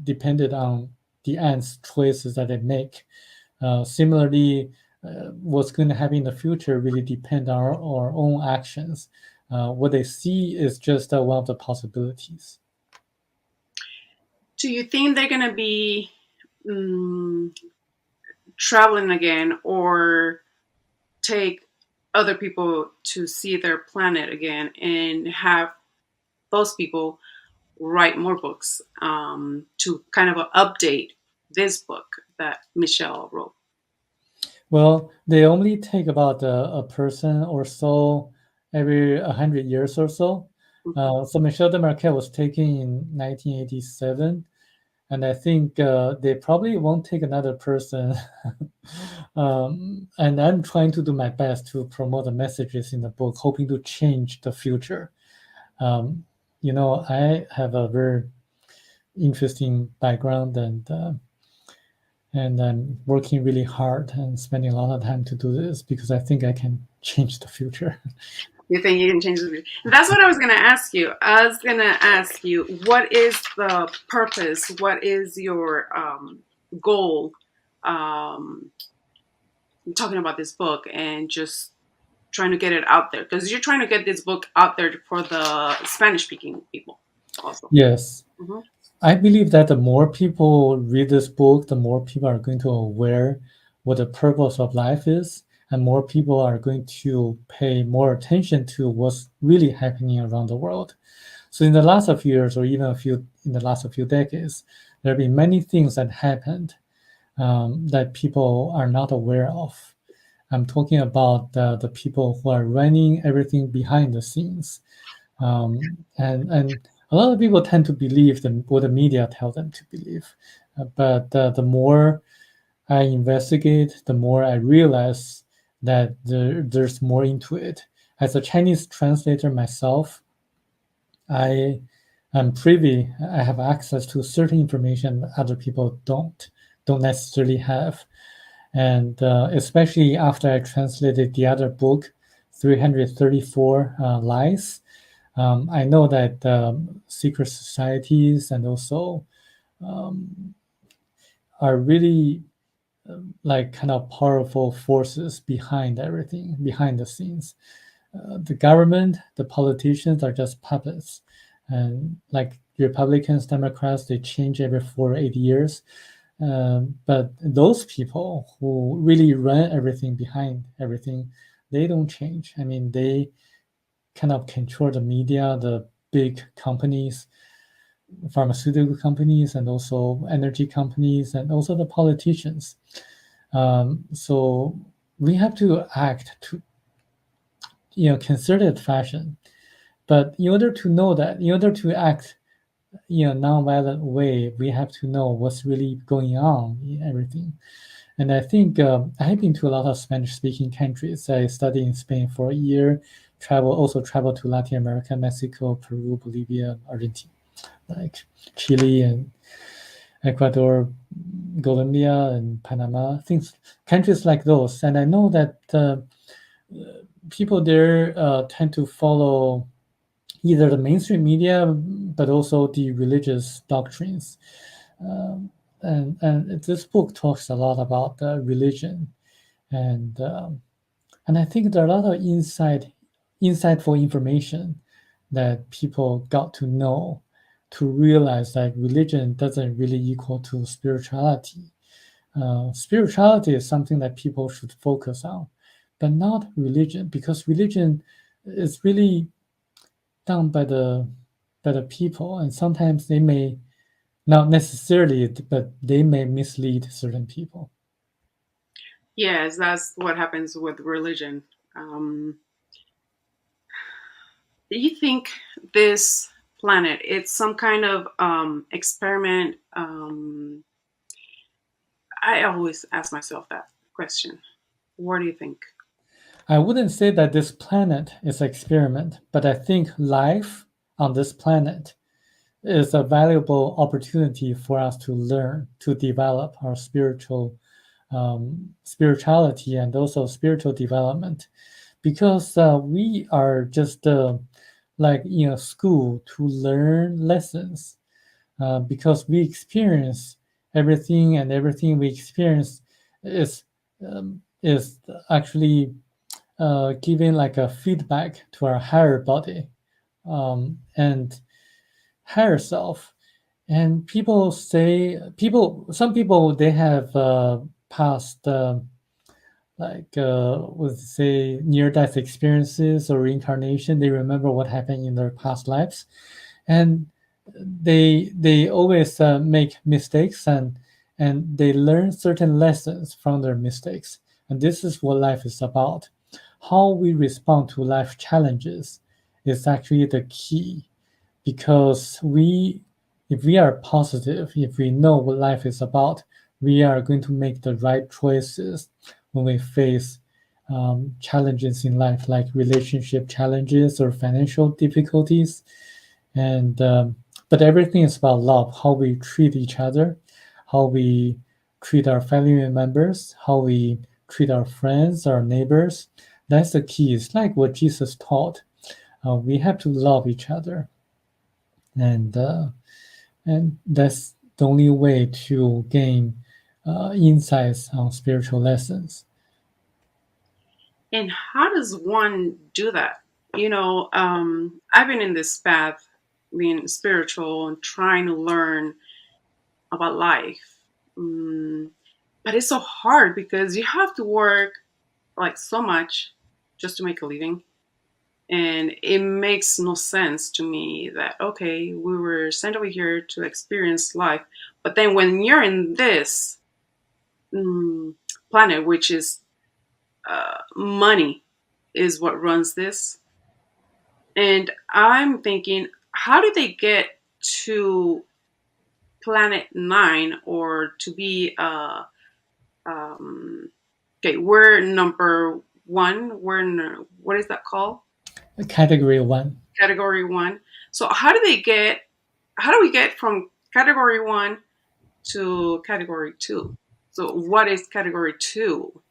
dependent on the ants' choices that they make. Similarly, what's going to happen in the future really depend on our own actions. What they see is just one of the possibilities. do you think they're going to be um, traveling again, or take other people to see their planet again and have those people write more books to kind of update this book that Michelle wrote? Well, they only take about a person or so every 100 years or so. Mhm. So Michel de Marquet was taken in 1987, and I think they probably won't take another person. And I'm trying to do my best to promote the messages in the book, hoping to change the future. Um, I have a very interesting background, and I'm working really hard and spending a lot of time to do this because I think I can change the future. You think you can change the future? That's what I was going to ask you. I was going to ask you, what is the purpose? What is your goal? Um, talking about this book and just trying to get it out there, because you're trying to get this book out there for the Spanish speaking people also. Yes. Mm-hmm. I believe that the more people read this book, the more people are going to aware what the purpose of life is, and more people are going to pay more attention to what's really happening around the world. So in the last few years, or even in the last few decades, there have been many things that happened that people are not aware of. I'm talking about the people who are running everything behind the scenes. And a lot of people tend to believe what the media tell them to believe. But the more I investigate, the more I realize that there's more into it. As a Chinese translator myself, I am privy. I have access to certain information that other people don't necessarily have, and especially after I translated the other book, 334 Lies. I know that secret societies and also um, are really like kind of powerful forces behind everything, behind the scenes. The government, the politicians are just puppets. And like Republicans, Democrats, they change every 4 or 8 years. But those people who really run everything behind everything, they don't change. I mean, they kind of control the media, the big companies, pharmaceutical companies, and also energy companies, and also the politicians. So we have to act to, concerted fashion. But in order to know that, in order to act non-violent way, we have to know what's really going on in everything. And I think I have been to a lot of Spanish-speaking countries. I studied in Spain for a year, traveled to Latin America, Mexico, Peru, Bolivia, Argentina, like Chile and Ecuador, Colombia, and Panama, countries like those. And I know that people there tend to follow either the mainstream media, but also the religious doctrines. Um, and this book talks a lot about religion, and and I think there are a lot of insightful information that people got to know, to realize that religion doesn't really equal to spirituality. Spirituality is something that people should focus on, but not religion, because religion is really done by the people, and sometimes they may not necessarily, but they may mislead certain people. Yes, that's what happens with religion. Do you think this planet, it's some kind of experiment? I always ask myself that question. What do you think? I wouldn't say that this planet is an experiment, but I think life on this planet is a valuable opportunity for us to learn, to develop our spirituality and also spiritual development, because we are just like in a school to learn lessons, because we experience everything, and everything we experience is actually giving like a feedback to our higher body, and higher self. And some people, they have passed like would say near death experiences or reincarnation. They remember what happened in their past lives, and they always make mistakes, and they learn certain lessons from their mistakes. And this is what life is about. How we respond to life challenges is actually the key, because we if we are positive, if we know what life is about, we are going to make the right choices when we face challenges in life, like relationship challenges or financial difficulties. And but everything is about love, how we treat each other, how we treat our family members, how we treat our friends, our neighbors. That's the key. It's like what Jesus taught. We have to love each other, and that's the only way to gain insights on spiritual lessons. And how does one do that? I've been in this path, being spiritual and trying to learn about life. Mm, but it's so hard because you have to work like so much just to make a living. And it makes no sense to me that, okay, we were sent over here to experience life. But then when you're in this mm, planet, which is money, is what runs this. And I'm thinking, how did they get to Planet Nine or to be um, okay? We're number one. What is that called? Category one. Category one. So how do they get? How do we get from category one to category two? So what is category two?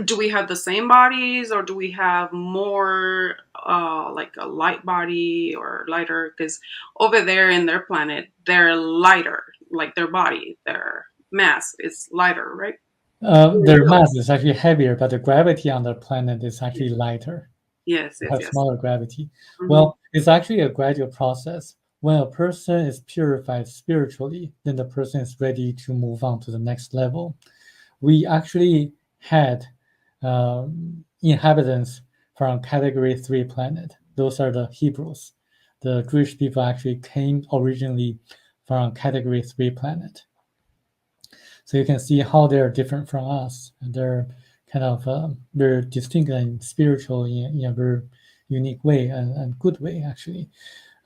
Do we have the same bodies or do we have more like a light body or lighter? Because over there in their planet, they're lighter, like their body, their mass is lighter, right? Their mass is actually heavier, but the gravity on the planet is actually lighter. Yes, It yes, has yes. smaller gravity. Hmm. Well, it's actually a gradual process. When a person is purified spiritually, then the person is ready to move on to the next level. We actually had inhabitants from category 3 planet. Those are the Hebrews. The Jewish people actually came originally from category 3 planet. So you can see how they're different from us. And they're kind of very distinct and spiritual in a very unique way and good way, actually.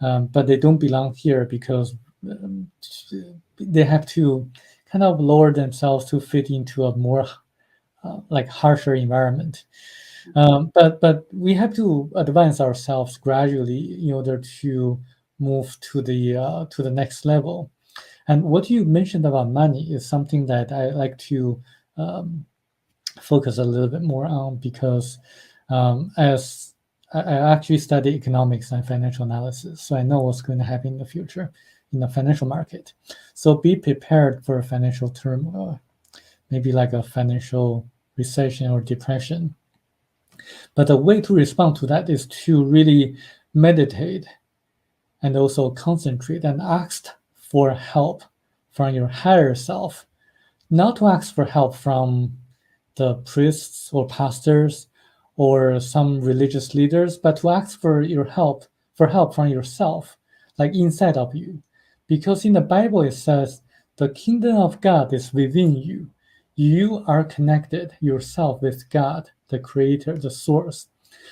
But they don't belong here because um, they have to kind of lower themselves to fit into a more like harsher environment. But we have to advance ourselves gradually in order to move to the next level. And what you mentioned about money is something that I like to um, focus a little bit more on because as I actually study economics and financial analysis, so I know what's going to happen in the future in the financial market. So be prepared for a financial turmoil, maybe like a financial recession or depression. But the way to respond to that is to really meditate and also concentrate and ask for help from your higher self, not to ask for help from the priests or pastors or some religious leaders, but to ask for help from yourself, like inside of you. Because in the Bible it says the kingdom of God is within you. You are connected yourself with God, the creator, the source.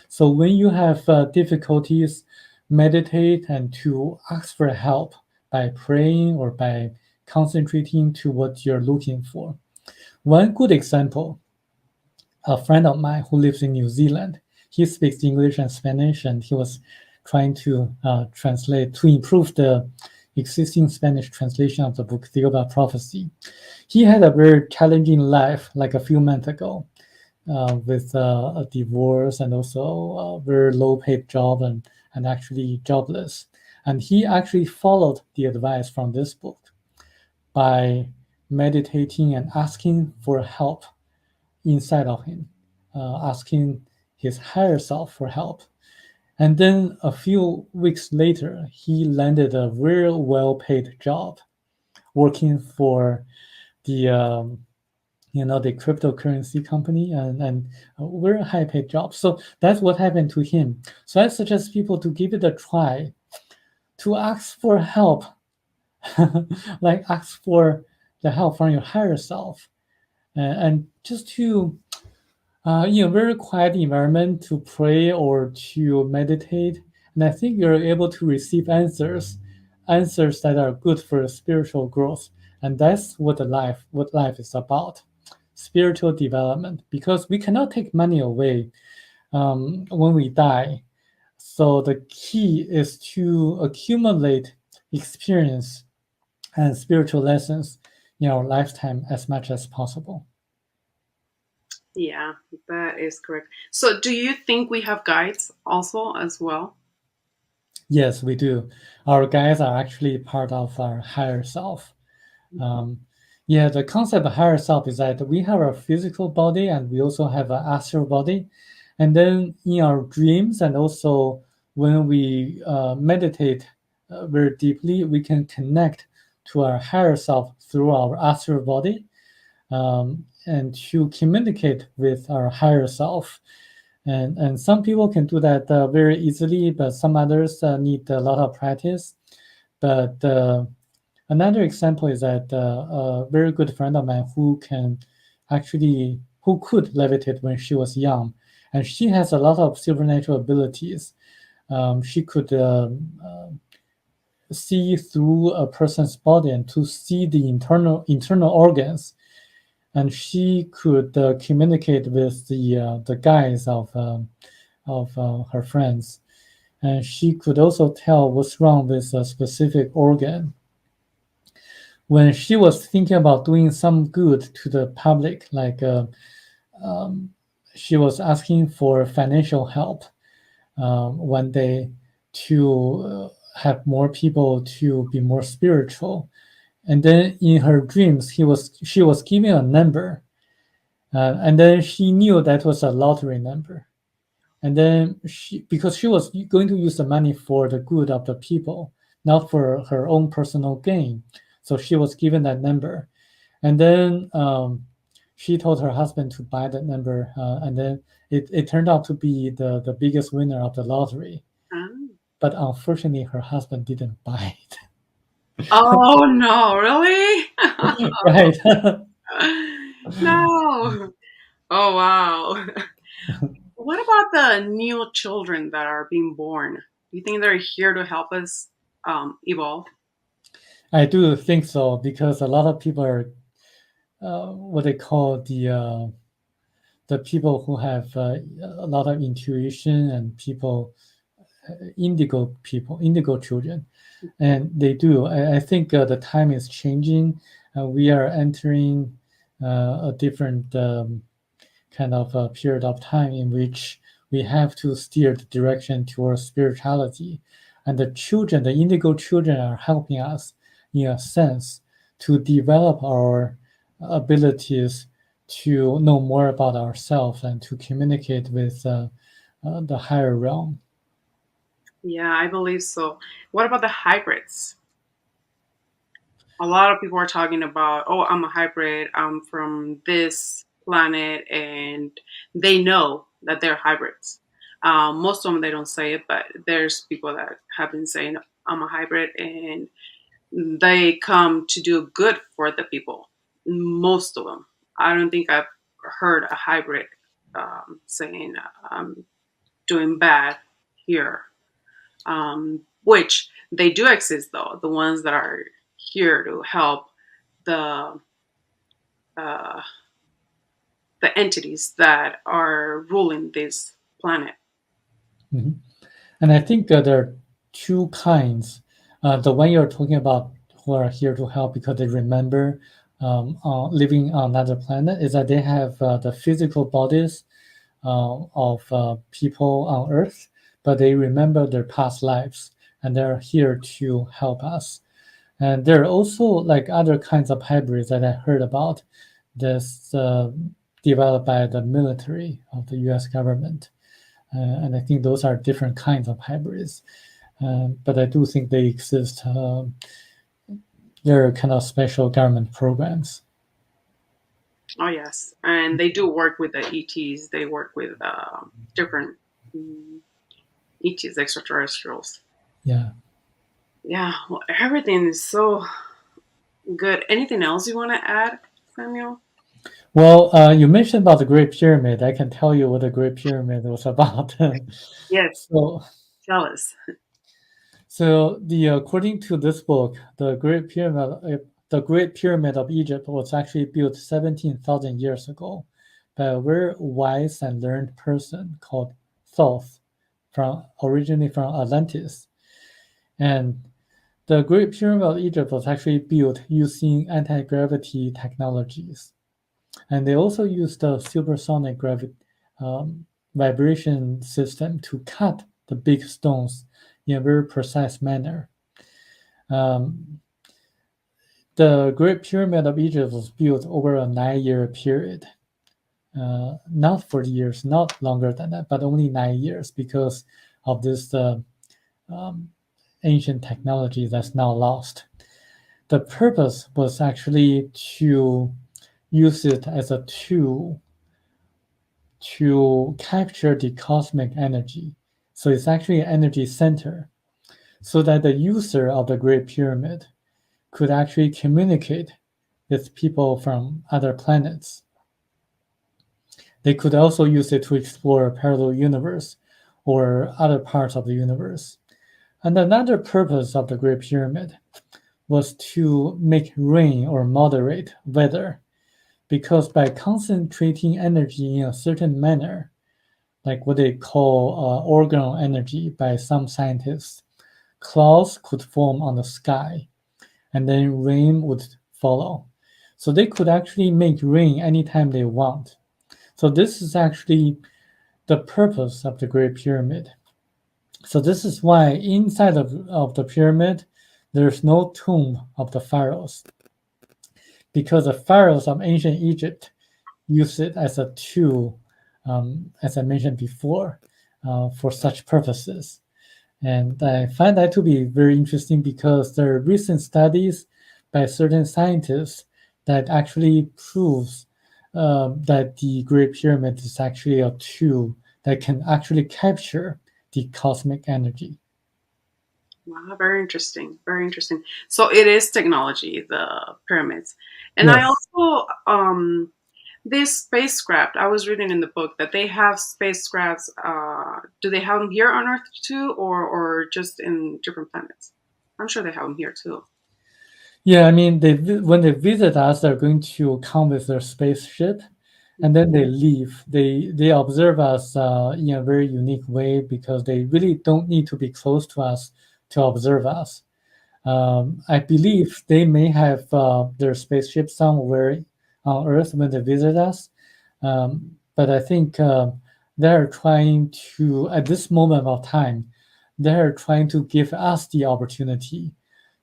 So when you have difficulties, meditate and to ask for help by praying or by concentrating to what you're looking for. One good example, a friend of mine who lives in New Zealand, he speaks English and Spanish, and he was trying to translate to improve the existing Spanish translation of the book Thiaoouba Prophecy. He had a very challenging life like a few months ago with a divorce and also a very low paid job and actually jobless. And he actually followed the advice from this book by meditating and asking for help inside of him, asking his higher self for help. And then a few weeks later, he landed a very well paid job working for the the cryptocurrency company and a very high paid job. So that's what happened to him. So I suggest people to give it a try, to ask for help, like ask for the help from your higher self, and just to in a very quiet environment to pray or to meditate. And I think you're able to receive answers answers that are good for spiritual growth. And that's what life is about, spiritual development. Because we cannot take money away when we die. So the key is to accumulate experience and spiritual lessons in our lifetime as much as possible. Yeah, that is correct. So, do you think we have guides also as well? Yes, we do. Our guides are actually part of our higher self. Um, yeah, the concept of higher self is that we have a physical body and we also have an astral body. And then in our dreams and also when we meditate very deeply, we can connect to our higher self through our astral body and to communicate with our higher self. And some people can do that very easily, but some others need a lot of practice. But another example is that a very good friend of mine who could levitate when she was young, and she has a lot of supernatural abilities. She could see through a person's body and to see the internal organs, and she could communicate with the guides of her friends, and she could also tell what's wrong with a specific organ. When she was thinking about doing some good to the public, like um, she was asking for financial help one day to have more people to be more spiritual. And then in her dreams, she was given a number, and then she knew that was a lottery number. And then because she was going to use the money for the good of the people, not for her own personal gain, so she was given that number. And then she told her husband to buy that number, and then it turned out to be the biggest winner of the lottery. Ah. But unfortunately, her husband didn't buy Oh no, really? it. Right. No. Oh wow. What about the new children that are being born? Do you think they're here to help us evolve? I do think so because a lot of people are what they call the people who have a lot of intuition and indigo children, and they do. I think the time is changing. We are entering a different kind of a period of time in which we have to steer the direction towards spirituality, and the indigo children, are helping us, in a sense, to develop our abilities to know more about ourselves and to communicate with the higher realm. Yeah, I believe so. What about the hybrids? A lot of people are talking about, oh, I'm a hybrid, I'm from this planet, and they know that they're hybrids. Most of them, they don't say it, but there's people that have been saying, I'm a hybrid, and they come to do good for the people. Most of them. I don't think I've heard a hybrid saying, I'm doing bad here. Which they do exist, though, the ones that are here to help the uh, the entities that are ruling this planet. Mhm. And I think there are two kinds. The one you're talking about, who are here to help because they remember living on another planet, is that they have the physical bodies of people on Earth, but they remember their past lives and they're here to help us. And there are also like other kinds of hybrids that I heard about this developed by the military of the US government. And I think those are different kinds of hybrids. But I do think they exist. They're kind of special government programs. Oh yes, and they do work with the ETs. They work with different ETs, extraterrestrials. Yeah. Yeah, well, everything is so good. Anything else you want to add, Samuel? Well, you mentioned about the Great Pyramid. I can tell you what the Great Pyramid was about. Yes, so, tell us. So according to this book, the Great Pyramid of Egypt was actually built 17,000 years ago by a very wise and learned person called Thoth, originally from Atlantis. And the Great Pyramid of Egypt was actually built using anti-gravity technologies. And they also used a supersonic vibration system to cut the big stones in a very precise manner. Um, the Great Pyramid of Egypt was built over a 9-year period. Not 40 years, not longer than that, but only 9 years because of this ancient technology that's now lost. The purpose was actually to use it as a tool to capture the cosmic energy. So it's actually an energy center, so that the user of the Great Pyramid could actually communicate with people from other planets. They could also use it to explore a parallel universe or other parts of the universe. And another purpose of the Great Pyramid was to make rain or moderate weather, because by concentrating energy in a certain manner, like what they call orgonal energy by some scientists, clouds could form on the sky, and then rain would follow. So they could actually make rain anytime they want. So this is actually the purpose of the Great Pyramid. So this is why inside of the pyramid, there's no tomb of the pharaohs, because the pharaohs of ancient Egypt used it as a tool, as I mentioned before, for such purposes. And I find that to be very interesting because there are recent studies by certain scientists that actually proves that the Great Pyramid is actually a tool that can actually capture the cosmic energy. Wow, very interesting. Very interesting. So it is technology, the pyramids. And I Yes. also this spacecraft, I was reading in the book that they have spacecrafts. Do they have them here on Earth too, or just in different planets? I'm sure they have them here too. Yeah, I mean, when they visit us, they're going to come with their spaceship, and then they leave. They observe us in a very unique way because they really don't need to be close to us to observe us. I believe they may have their spaceship somewhere on Earth when they visit us, but I think they're trying to, at this moment of time, they're trying to give us the opportunity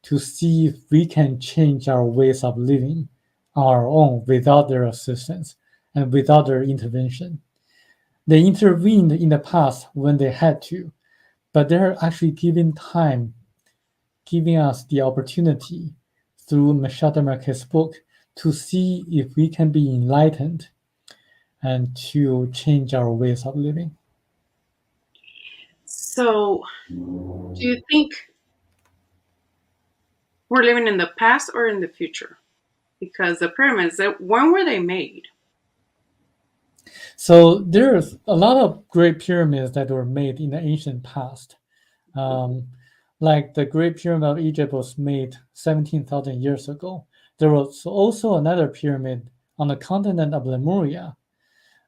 to see if we can change our ways of living on our own without their assistance and without their intervention. They intervened in the past when they had to, but they're actually giving us the opportunity through Mashada Marquez's book to see if we can be enlightened and to change our ways of living. So, do you think we're living in the past or in the future? Because the pyramids, when were they made? So there's a lot of great pyramids that were made in the ancient past. Um, like the Great Pyramid of Egypt was made 17,000 years ago. There was also another pyramid on the continent of Lemuria,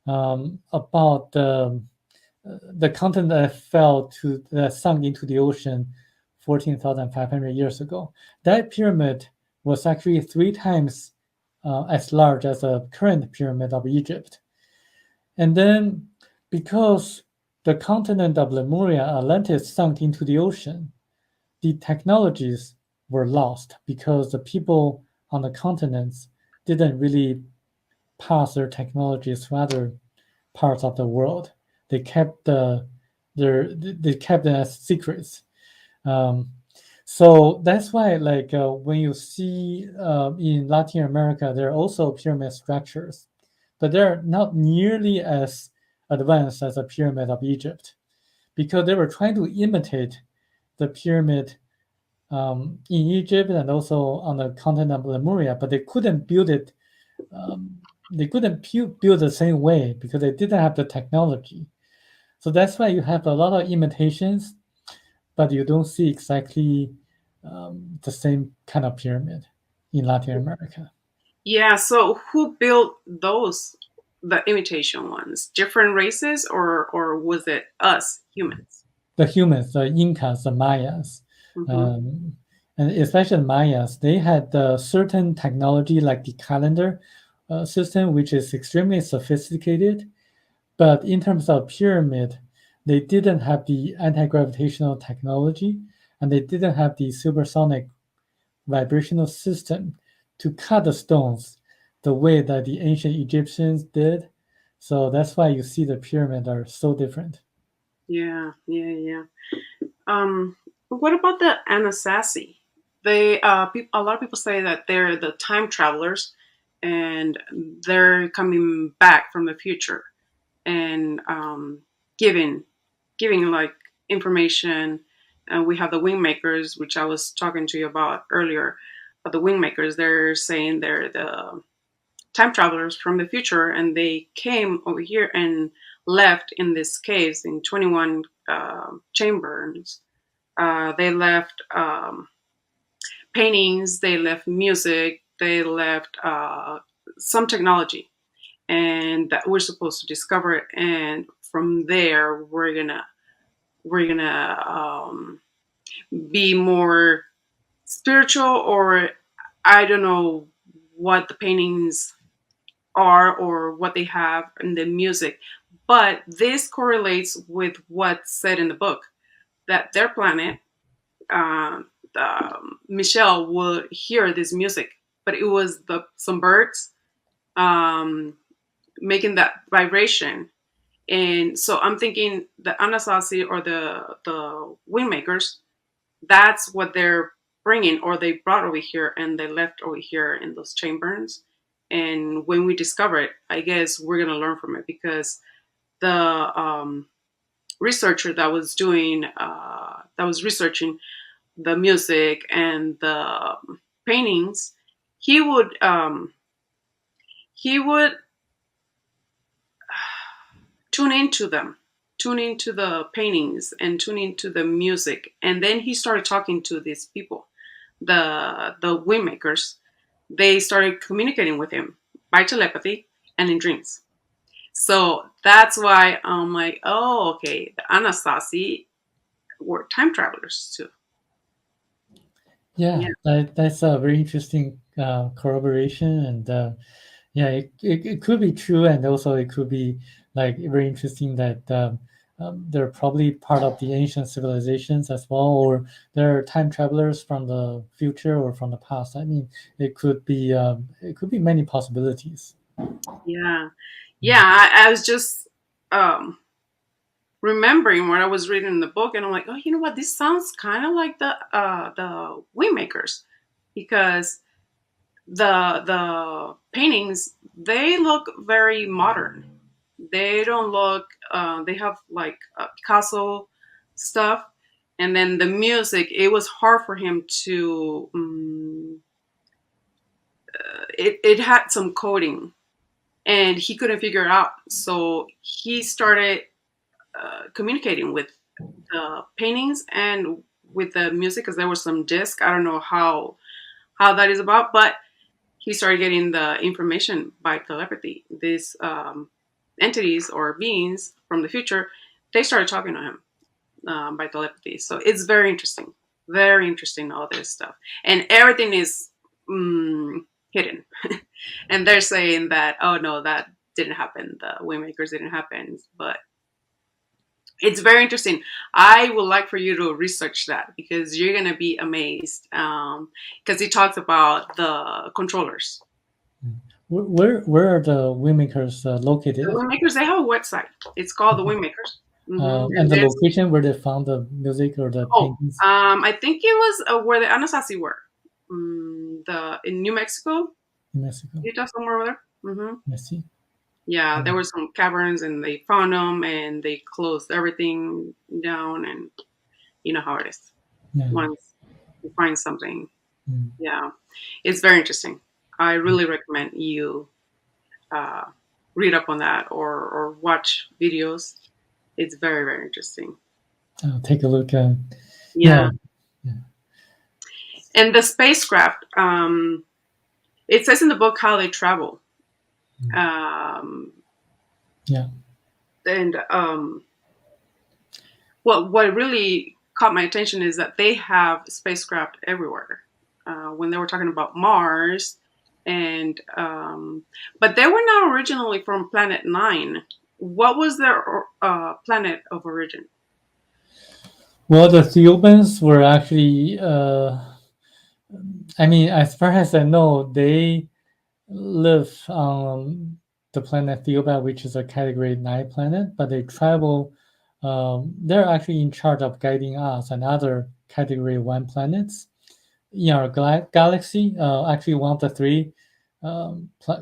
about the continent that sunk into the ocean 14,500 years ago. That pyramid was actually 3 times as large as the current pyramid of Egypt. And then, because the continent of Lemuria, Atlantis, sunk into the ocean, the technologies were lost because the people on the continents didn't really pass their technologies to other parts of the world. They kept they kept them as secrets. Um, so that's why, like when you see in Latin America, there are also pyramid structures, but they're not nearly as advanced as the pyramid of Egypt because they were trying to imitate the pyramid in Egypt and also on the continent of Lemuria, but they couldn't build it. They couldn't build the same way because they didn't have the technology. So that's why you have a lot of imitations, but you don't see exactly the same kind of pyramid in Latin America. Yeah. So who built those, the imitation ones? Different races, or was it us humans? The humans, the Incas, the Mayas, Hmm. um, and especially the Mayas, they had certain technology like the calendar system, which is extremely sophisticated. But in terms of pyramid, they didn't have the anti-gravitational technology, and they didn't have the supersonic vibrational system to cut the stones the way that the ancient Egyptians did. So that's why you see the pyramid are so different. Yeah. Yeah. Yeah. What about the Anasazi? They a lot of people say that they're the time travelers, and they're coming back from the future and giving like information. And we have the wingmakers, which I was talking to you about earlier. But the wingmakers, they're saying they're the time travelers from the future, and they came over here and left in these caves in 21 chambers. They left paintings, they left music, they left some technology, and that we're supposed to discover it. And from there, we're gonna be more spiritual, or I don't know what the paintings are or what they have in the music, but this correlates with what's said in the book that their planet, uh, Michelle would hear this music, but it was some birds um, making that vibration. And so I'm thinking the Anasazi or the windmakers, that's what they're bringing, or they brought over here and they left over here in those chambers. And when we discover it, I guess we're gonna learn from it, because the researcher that was researching the music and the paintings, he would um, he would tune into them, tune into the paintings and tune into the music, and then he started talking to these people, the windmakers. They started communicating with him by telepathy and in dreams. So that's why I'm like, oh, okay, the Anastasi were time travelers too. Yeah, Yeah, that's a very interesting corroboration, and yeah, it could be true, and also it could be like very interesting that they're probably part of the ancient civilizations as well, or they're time travelers from the future or from the past. I mean, it could be many possibilities. yeah, yeah. I was just um, remembering what I was reading in the book, and I'm like, oh, you know what? This sounds kind of like the Waymakers, because the paintings, they look very modern. They don't look. They have like Picasso stuff, and then the music. It was hard for him to. It had some coding, and he couldn't figure it out. So he started communicating with the paintings and with the music, because there was some disc. I don't know how that is about, but he started getting the information by telepathy. These entities or beings from the future, they started talking to him by telepathy. So it's very interesting, all this stuff, and everything is hidden. And they're saying that, oh no, that didn't happen. The Waymakers didn't happen, but it's very interesting. I would like for you to research that, because you're gonna be amazed. Because he talks about the controllers. Where are the windmakers The located? Windmakers, they have a website. It's called the Windmakers. And And the there's location where they found the music or the oh, paintings I think it was where the Anasazi were. The in New Mexico, in Mexico? Utah, somewhere over there. I see. Yeah, there Mm, were some caverns, and they found them, and they closed everything down, and you know how it is. yeah. Once you find something, Mm. yeah, it's very interesting. I really recommend you uh, read up on that, or watch videos. It's very, very interesting. I'll take a look. Yeah. Yeah. Yeah. And the spacecraft, it says in the book how they travel. Um, Yeah. and what really caught my attention is that they have spacecraft everywhere. When they were talking about Mars, and but they were not originally from Planet Nine. What was their planet of origin? Well, the Theobans were actually, I mean, as far as I know, they live on the planet Theoba, which is a Category 9 planet, but they travel. They're actually in charge of guiding us and other Category 1 planets in our galaxy. Actually, one of the three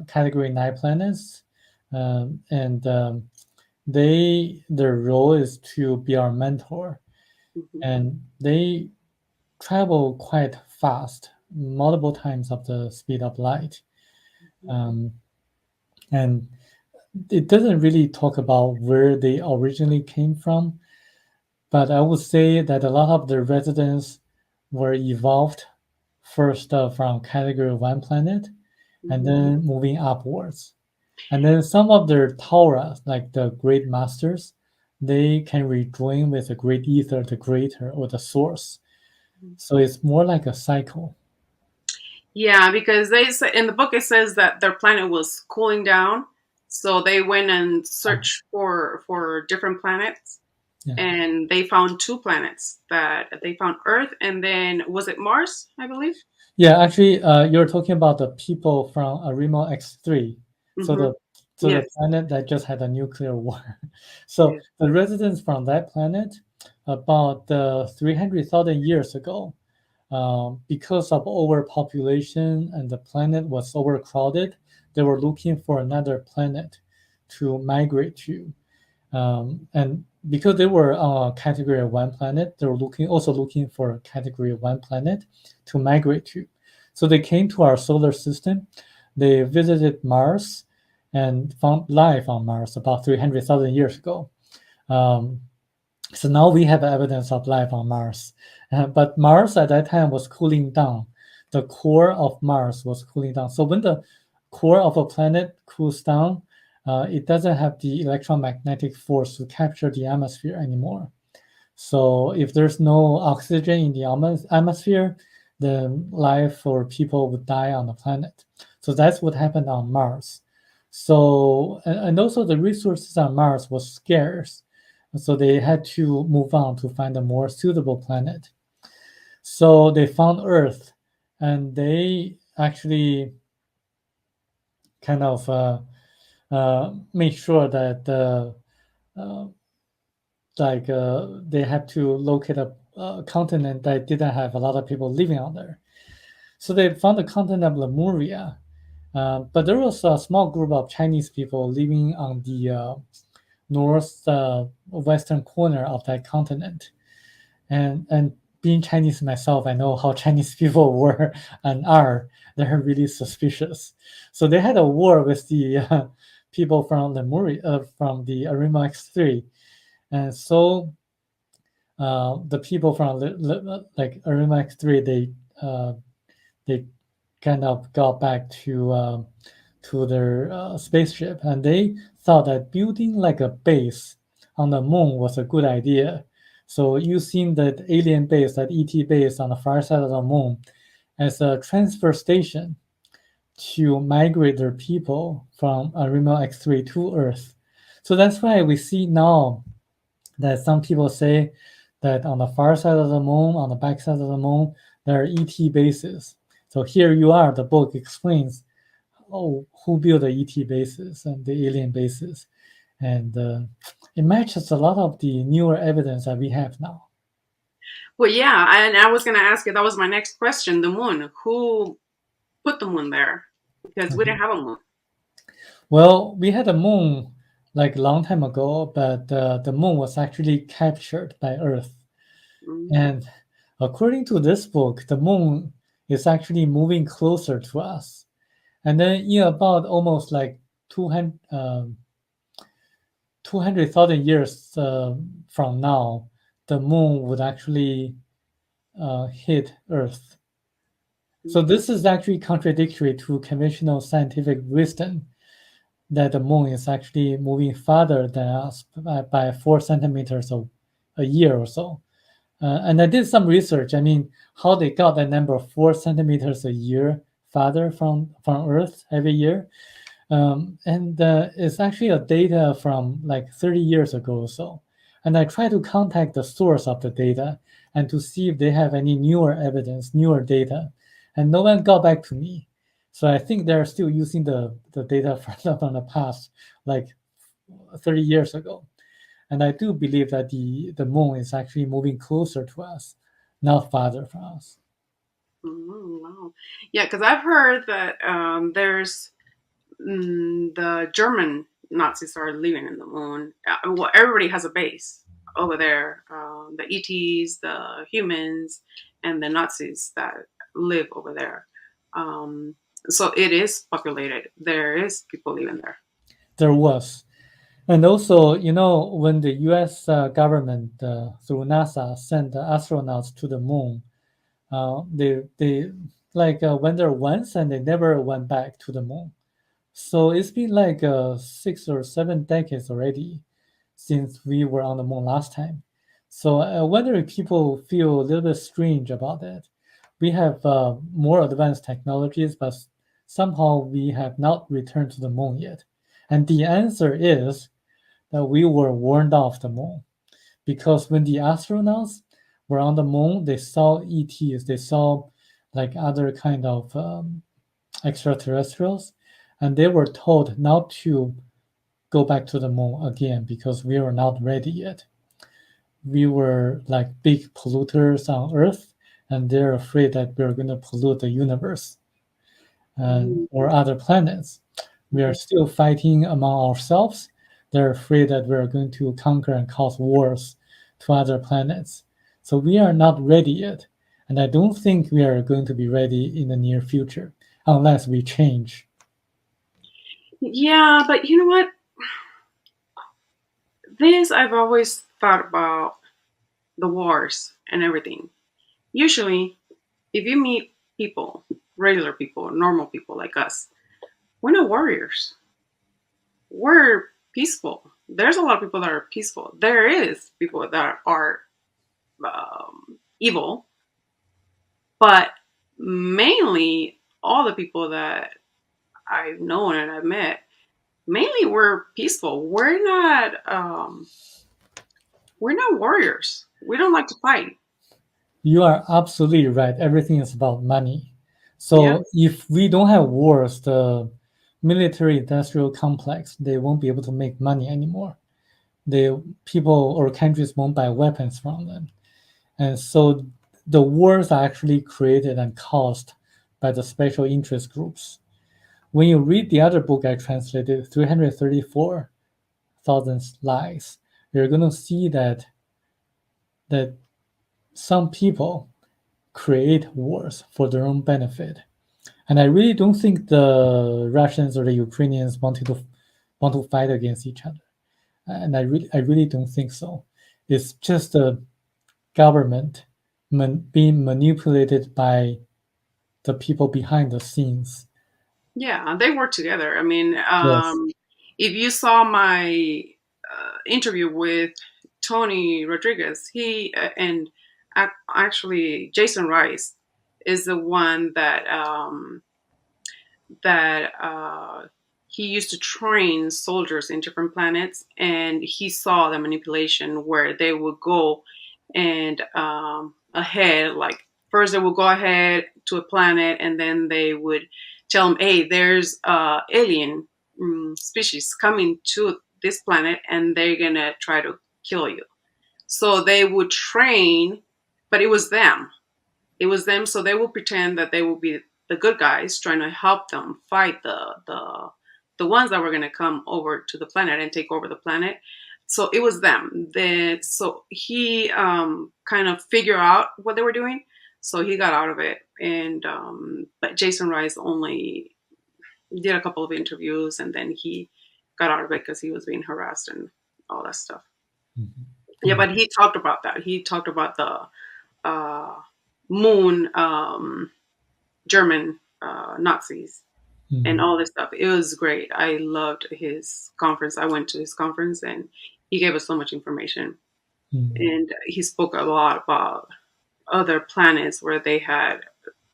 Category 9 planets. And their role is to be our mentor, Hmm. and they travel quite fast, multiple times of the speed of light. Um, and it doesn't really talk about where they originally came from, but I would say that a lot of the residents were evolved first from Category 1 planet and Hmm. then moving upwards. And then some of their Tauras, like the Great Masters, they can rejoin with the Great Ether, the Greater, or the Source. So it's more like a cycle. Yeah, because they say in the book it says that their planet was cooling down, so they went and Yeah. searched for different planets, Yeah. and they found two planets. That they found Earth, and then was it Mars? I believe. Yeah, actually, you're talking about the people from Arimo X3. So Hmm. the Yes. planet that just had a nuclear war. So Yes. the residents from that planet, about 300,000 years ago, because of overpopulation and the planet was overcrowded, they were looking for another planet to migrate to. And because they were on a Category 1 planet, they were also looking for a Category 1 planet to migrate to. So they came to our solar system. They visited Mars and found life on Mars about 300,000 years ago. Um, so now we have evidence of life on Mars. But Mars at that time was cooling down. The core of Mars was cooling down. So when the core of a planet cools down, it doesn't have the electromagnetic force to capture the atmosphere anymore. So if there's no oxygen in the atmosphere, then life or people would die on the planet. So that's what happened on Mars. So and also the resources on Mars was scarce. So they had to move on to find a more suitable planet. So they found Earth, and they actually kind of made sure that uh, they had to locate a continent that didn't have a lot of people living on there. So they found the continent of Lemuria, but there was a small group of Chinese people living on the north western corner of that continent. And being Chinese myself, I know how Chinese people were and are. They're really suspicious. So they had a war with the people from Lemuria, from the Arima X3, and so the people from like Arima X3, they kind of got back to their spaceship, and they thought that building like a base on the moon was a good idea. So using that alien base, that ET base on the far side of the moon, as a transfer station to migrate their people from Arima X3 to Earth. So that's why we see now that some people say that on the far side of the moon, on the back side of the moon, there are ET bases. So here you are, the book explains, oh, who built the ET bases and the alien bases. And it matches a lot of the newer evidence that we have now. Well, yeah, and I was going to ask you. That was my next question. The moon. Who put the moon there? Because we Okay. didn't have a moon. Well, we had a moon like a long time ago, but the moon was actually captured by Earth. Mm. And according to this book, the moon is actually moving closer to us. And then in about almost like 200, 200,000 years from now, the moon would actually hit Earth. So this is actually contradictory to conventional scientific wisdom that the moon is actually moving farther than us by 4 centimeters a year or so. And I did some research. I mean, how they got that number of 4 centimeters a year farther from Earth every year. And it's actually a data from like 30 years ago or so. And I try to contact the source of the data and to see if they have any newer evidence, newer data. And no one got back to me. So I think they're still using the data from the past, like 30 years ago. And I do believe that the moon is actually moving closer to us, not farther from us. Wow. Yeah, because I've heard that there's the German Nazis are living in the moon. Well, everybody has a base over there. The ETs, the humans, and the Nazis that live over there. Um, so it is populated. There is people living there. There was. And also, when the US government through NASA sent the astronauts to the moon, they like went there once and they never went back to the moon. So it's been like 6 or 7 decades already since we were on the moon last time. So I wonder if people feel a little bit strange about that. We have more advanced technologies, but somehow we have not returned to the moon yet. And the answer is that we were warned off the moon because when the astronauts were on the moon, they saw ETs, they saw like other kind of extraterrestrials, and they were told not to go back to the moon again because we were not ready yet. We were like big polluters on Earth, and they're afraid that we're going to pollute the universe and Mm, or other planets. We are mhm. still fighting among ourselves. They're afraid that we're going to conquer and cause wars to other planets. So we are not ready yet. And I don't think we are going to be ready in the near future unless we change. Yeah, but you know what? This I've always thought about the wars and everything. Usually, if you meet people, regular people, normal people like us, we're not warriors. We're peaceful. There's a lot of people that are peaceful. There is people that are evil, but mainly all the people that I've known and I've met, mainly we're peaceful. We're not warriors. We don't like to fight. You are absolutely right. Everything is about money. Yeah. So if we don't have wars, the military industrial complex, they won't be able to make money anymore. The people or countries won't buy weapons from them. And so the wars are actually created and caused by the special interest groups. When you read the other book I translated, 334,000 Lies, you're going to see that some people create wars for their own benefit. And I really don't think the Russians or the Ukrainians want to fight against each other. And I really don't think so. It's just the government being manipulated by the people behind the scenes. Yeah, they work together. I mean, Yes. if you saw my interview with Tony Rodriguez, he and actually Jason Rice is the one that he used to train soldiers in different planets, and he saw the manipulation where they would go and ahead, like first they would go ahead to a planet, and then they would tell them, "Hey, there's alien species coming to this planet, and they're gonna try to kill you." So they would train, but it was them. It was them, so they will pretend that they will be the good guys trying to help them fight the ones that were going to come over to the planet and take over the planet. So it was them. So he kind of figured out what they were doing. So he got out of it, and but Jason Rice only did a couple of interviews, and then he got out of it because he was being harassed and all that stuff. Mhm. Yeah, Yeah. but he talked about that. He talked about the uh, moon German Nazis and Mm, all this stuff. It was great. I loved his conference. I went to his conference and he gave us so much information. mm, And he spoke a lot about other planets where they had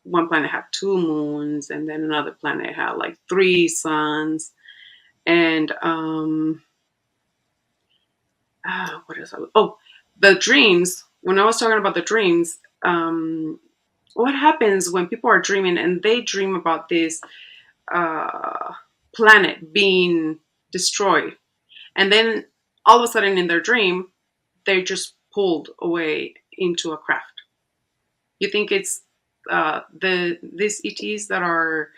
one planet had two moons and then another planet had like three suns. And what is that? Oh, the dreams. When I was talking about the dreams, what happens when people are dreaming and they dream about this uh, planet being destroyed, and then all of a sudden in their dream, they're just pulled away into a craft. You think it's these ETs that are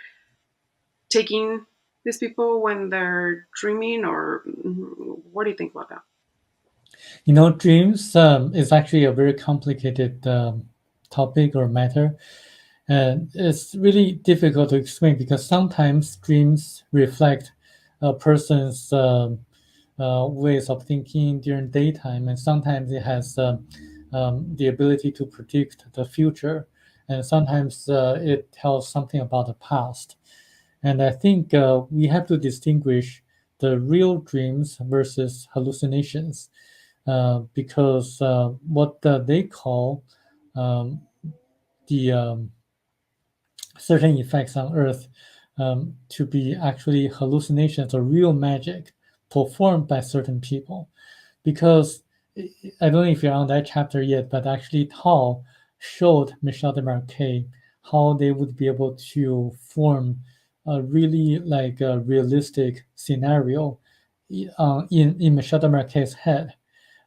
taking these people when they're dreaming, or what do you think about that? Dreams is actually a very complicated topic or matter. And it's really difficult to explain because sometimes dreams reflect a person's ways of thinking during daytime, and sometimes it has the ability to predict the future, and sometimes it tells something about the past. And I think we have to distinguish the real dreams versus hallucinations because what they call um, the certain effects on Earth to be actually hallucinations or real magic performed by certain people. Because I don't know if you're on that chapter yet, but actually Tao showed Michel de Marquet how they would be able to form a really like a realistic scenario in Michel de Marquet's head.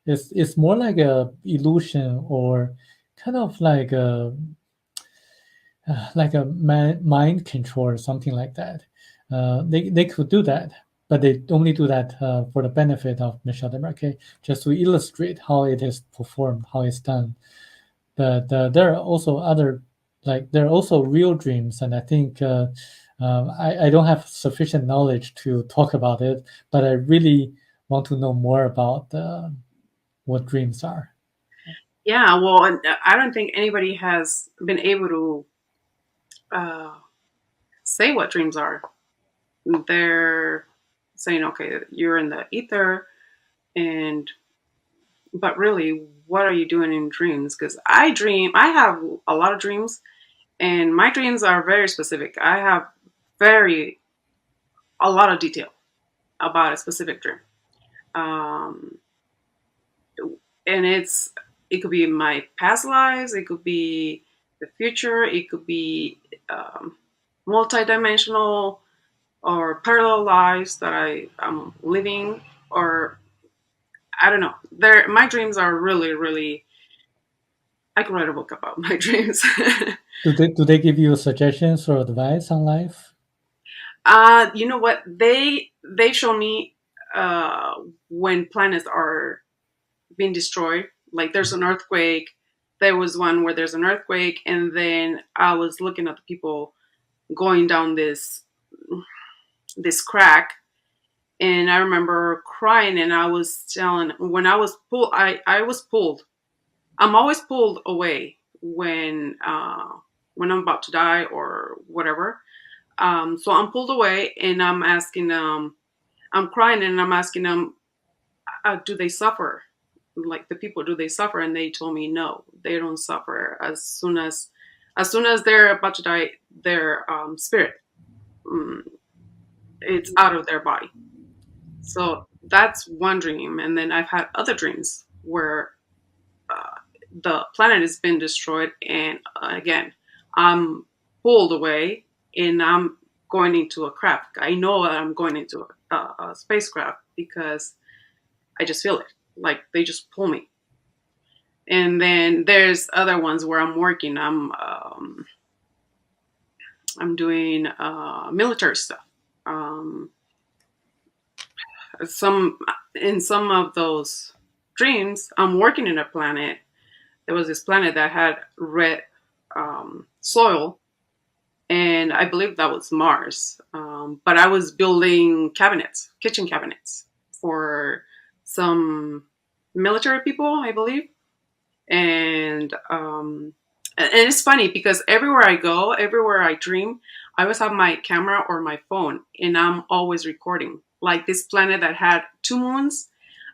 It's more like a illusion or kind of like a mind control or something like that. They could do that, but they only do that for the benefit of Michel de Marquet, just to illustrate how it is performed, how it's done. But there are also other, like there are also real dreams, and I think I don't have sufficient knowledge to talk about it, but I really want to know more about what dreams are. Yeah, well, and I don't think anybody has been able to uh, say what dreams are. They're saying, okay, you're in the ether, and but really, what are you doing in dreams? Because I dream, I have a lot of dreams, and my dreams are very specific. I have very a lot of detail about a specific dream, um, and it could be my past lives, it could be the future, it could be multidimensional or parallel lives that I am living, or I don't know. My dreams are really, really. I could write a book about my dreams. Do they give you suggestions or advice on life? You know what? They show me uh, when planets are being destroyed. Like there's an earthquake. There was one where there's an earthquake, and then I was looking at the people going down this crack, and I remember crying, and I was telling when I was pulled. I was pulled. I'm always pulled away when I'm about to die or whatever. So I'm pulled away, and I'm asking I'm crying, and I'm asking them, do they suffer? Like the people, do they suffer? And they told me no, they don't suffer. As soon as they're about to die, their spirit, um, it's out of their body. So that's one dream, and then I've had other dreams where uh, the planet has been destroyed, and again, I'm pulled away, and I'm going into a craft. I know that I'm going into a spacecraft because I just feel it. Like they just pull me. And then there's other ones where I'm working. I'm doing military stuff. Um, some in some of those dreams, I'm working in a planet. There was this planet that had red soil, and I believe that was Mars. But I was building cabinets, kitchen cabinets for some military people, I believe, and And it's funny because everywhere I go, everywhere I dream, I always have my camera or my phone, and I'm always recording. Like this planet that had two moons,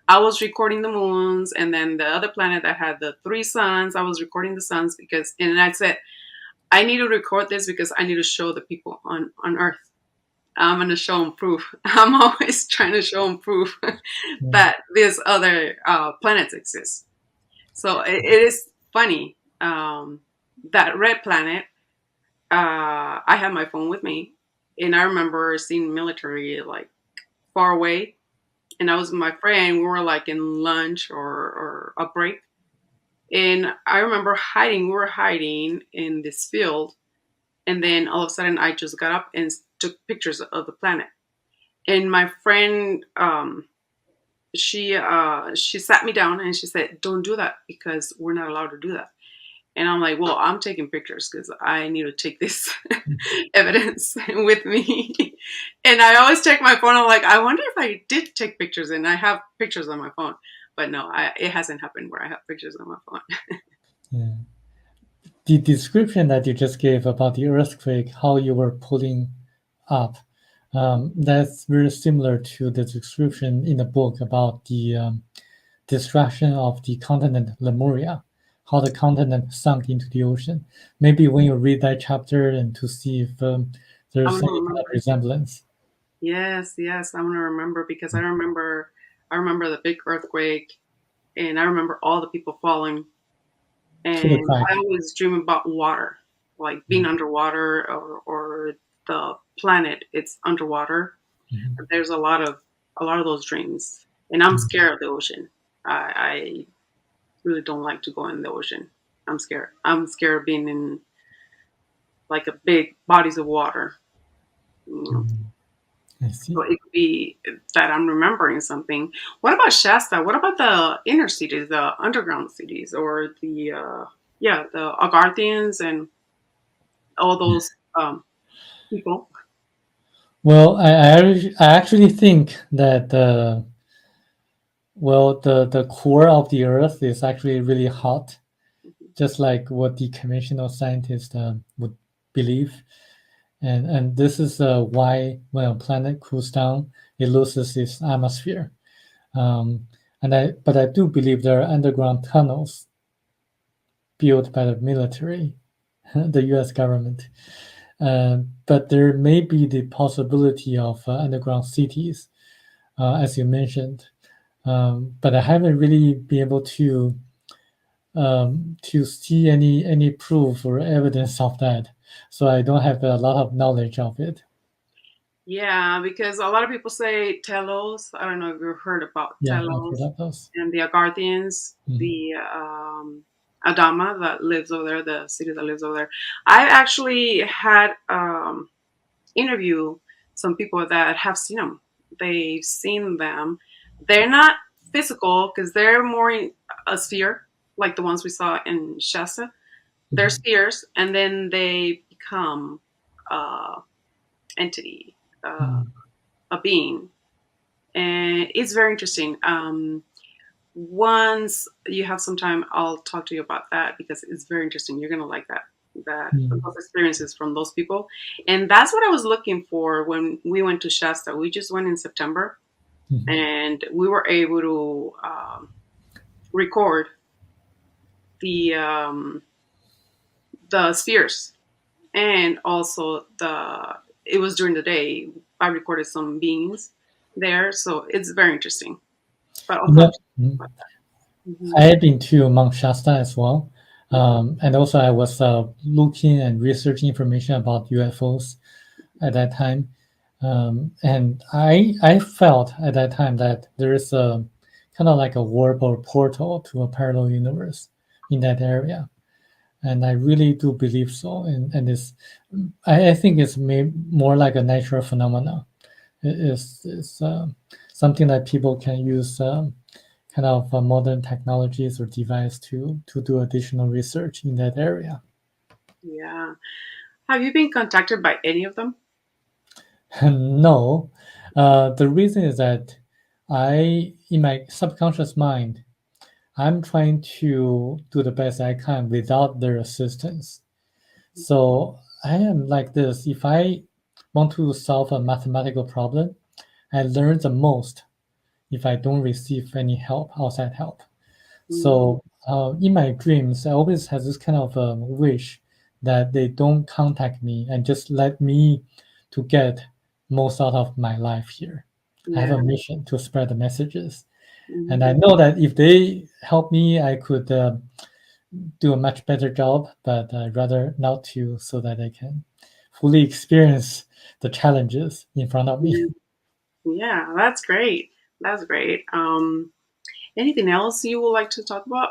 I was recording the moons, and then the other planet that had the three suns, I was recording the suns because, and I said, I need to record this because I need to show the people on Earth. I'm going to show them proof. I'm always trying to show them proof Mm, that these other planets exist. So it is funny. That red planet, I had my phone with me, and I remember seeing military like far away, and I was with my friend. We were like in lunch or a break, and I remember hiding. We were hiding in this field, and then all of a sudden, I just got up and took pictures of the planet. And my friend, she sat me down and she said, "Don't do that because we're not allowed to do that." And I'm like, "Well, I'm taking pictures because I need to take this evidence with me." And I always check my phone. I'm like, I wonder if I did take pictures, and I have pictures on my phone. But no, it hasn't happened where I have pictures on my phone. yeah. The description that you just gave about the earthquake, how you were pulling up, that's very similar to the description in the book about the destruction of the continent Lemuria, how the continent sunk into the ocean. Maybe when you read that chapter and to see if I'm there's gonna any kind of remember. resemblance. Yes, yes, I'm gonna remember because I remember the big earthquake, and I remember all the people falling. To the And I crack. always dream about water, like being underwater, or the planet it's underwater. Mhm. There's a lot of those dreams, and I'm scared of the ocean. I really don't like to go in the ocean. I'm scared. I'm scared of being in like a big bodies of water. You know? Mhm. I see. So it could be that I'm remembering something. What about Shasta? What about the inner cities, the underground cities, or the yeah, the Agarthians and all those people? Well, I actually think that well, the core of the Earth is actually really hot, just like what the conventional scientists would believe. And this is why when a planet cools down, it loses its atmosphere. Um, but I do believe there are underground tunnels built by the military, the U.S. government. But there may be the possibility of underground cities, as you mentioned. But I haven't really been able to see any proof or evidence of that. So I don't have a lot of knowledge of it. Yeah, because a lot of people say Telos. I don't know if you've heard about Yeah, I've heard Telos of those. and the Agarthians, Mhm. the Adama that lives over there, the city that lives over there. I actually had interview some people that have seen them. They've seen them. They're not physical because they're more in a sphere, like the ones we saw in Shasta. They're Mhm. spheres, and then they become uh, entity, Mhm. a being, and it's very interesting. Once you have some time, I'll talk to you about that because it's very interesting. You're gonna like that. Mhm. Those experiences from those people, and that's what I was looking for when we went to Shasta. We just went in September, Mhm. and we were able to record the um, the spheres, and also the it was during the day. I recorded some beings there, so it's very interesting. But I'll You talk know, to mhm. you about that. I have been to Mount Shasta as well. And also I was looking and researching information about UFOs at that time. And I felt at that time that there is a kind of like a warp or portal to a parallel universe in that area. And I really do believe so. And I think it's more like a natural phenomena. It's something that people can use kind of modern technologies or device to do additional research in that area. Yeah. Have you been contacted by any of them? No, the reason is that in my subconscious mind, I'm trying to do the best I can without their assistance. So I am like this. If I want to solve a mathematical problem, I learn the most if I don't receive any help, outside help. Mm, So in my dreams, I always have this kind of wish that they don't contact me and just let me to get most out of my life here. I have yeah. a mission to spread the messages, and Mhm. I know that if they help me, I could do a much better job. But I'd rather not to, so that I can fully experience the challenges in front of me. Yeah, yeah, that's great. That's great. Anything else you would like to talk about?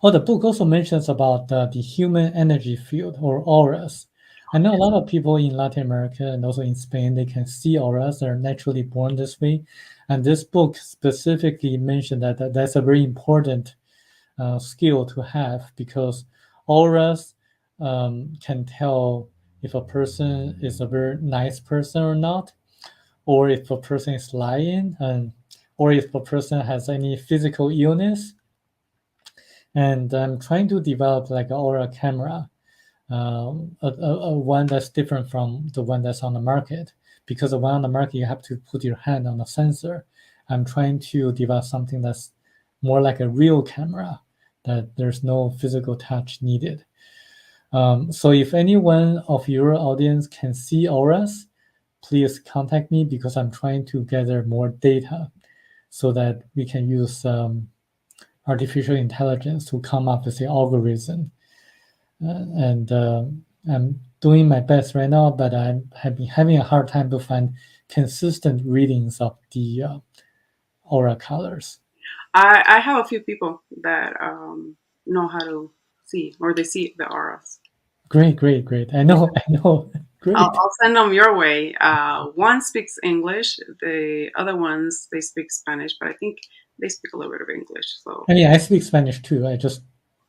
Oh, the book also mentions about the human energy field or auras. I know a lot of people in Latin America and also in Spain, they can see auras. They're naturally born this way. And this book specifically mentioned that that's a very important skill to have, because auras can tell if a person is a very nice person or not, or if a person is lying, and or if a person has any physical illness. And I'm trying to develop like an aura camera, a one that's different from the one that's on the market. Because the one on the market, you have to put your hand on the sensor. I'm trying to develop something that's more like a real camera, that there's no physical touch needed. So if anyone of your audience can see auras, please contact me, because I'm trying to gather more data so that we can use artificial intelligence to come up with the algorithm. And I'm doing my best right now, but I have been having a hard time to find consistent readings of the aura colors. I have a few people that know how to see, or they see the auras. Great, great, great. I Yeah. know, I know. Great. I'll send them your way. One speaks English. The other ones, they speak Spanish, but I think they speak a little bit of English. So I mean, I speak Spanish too. I just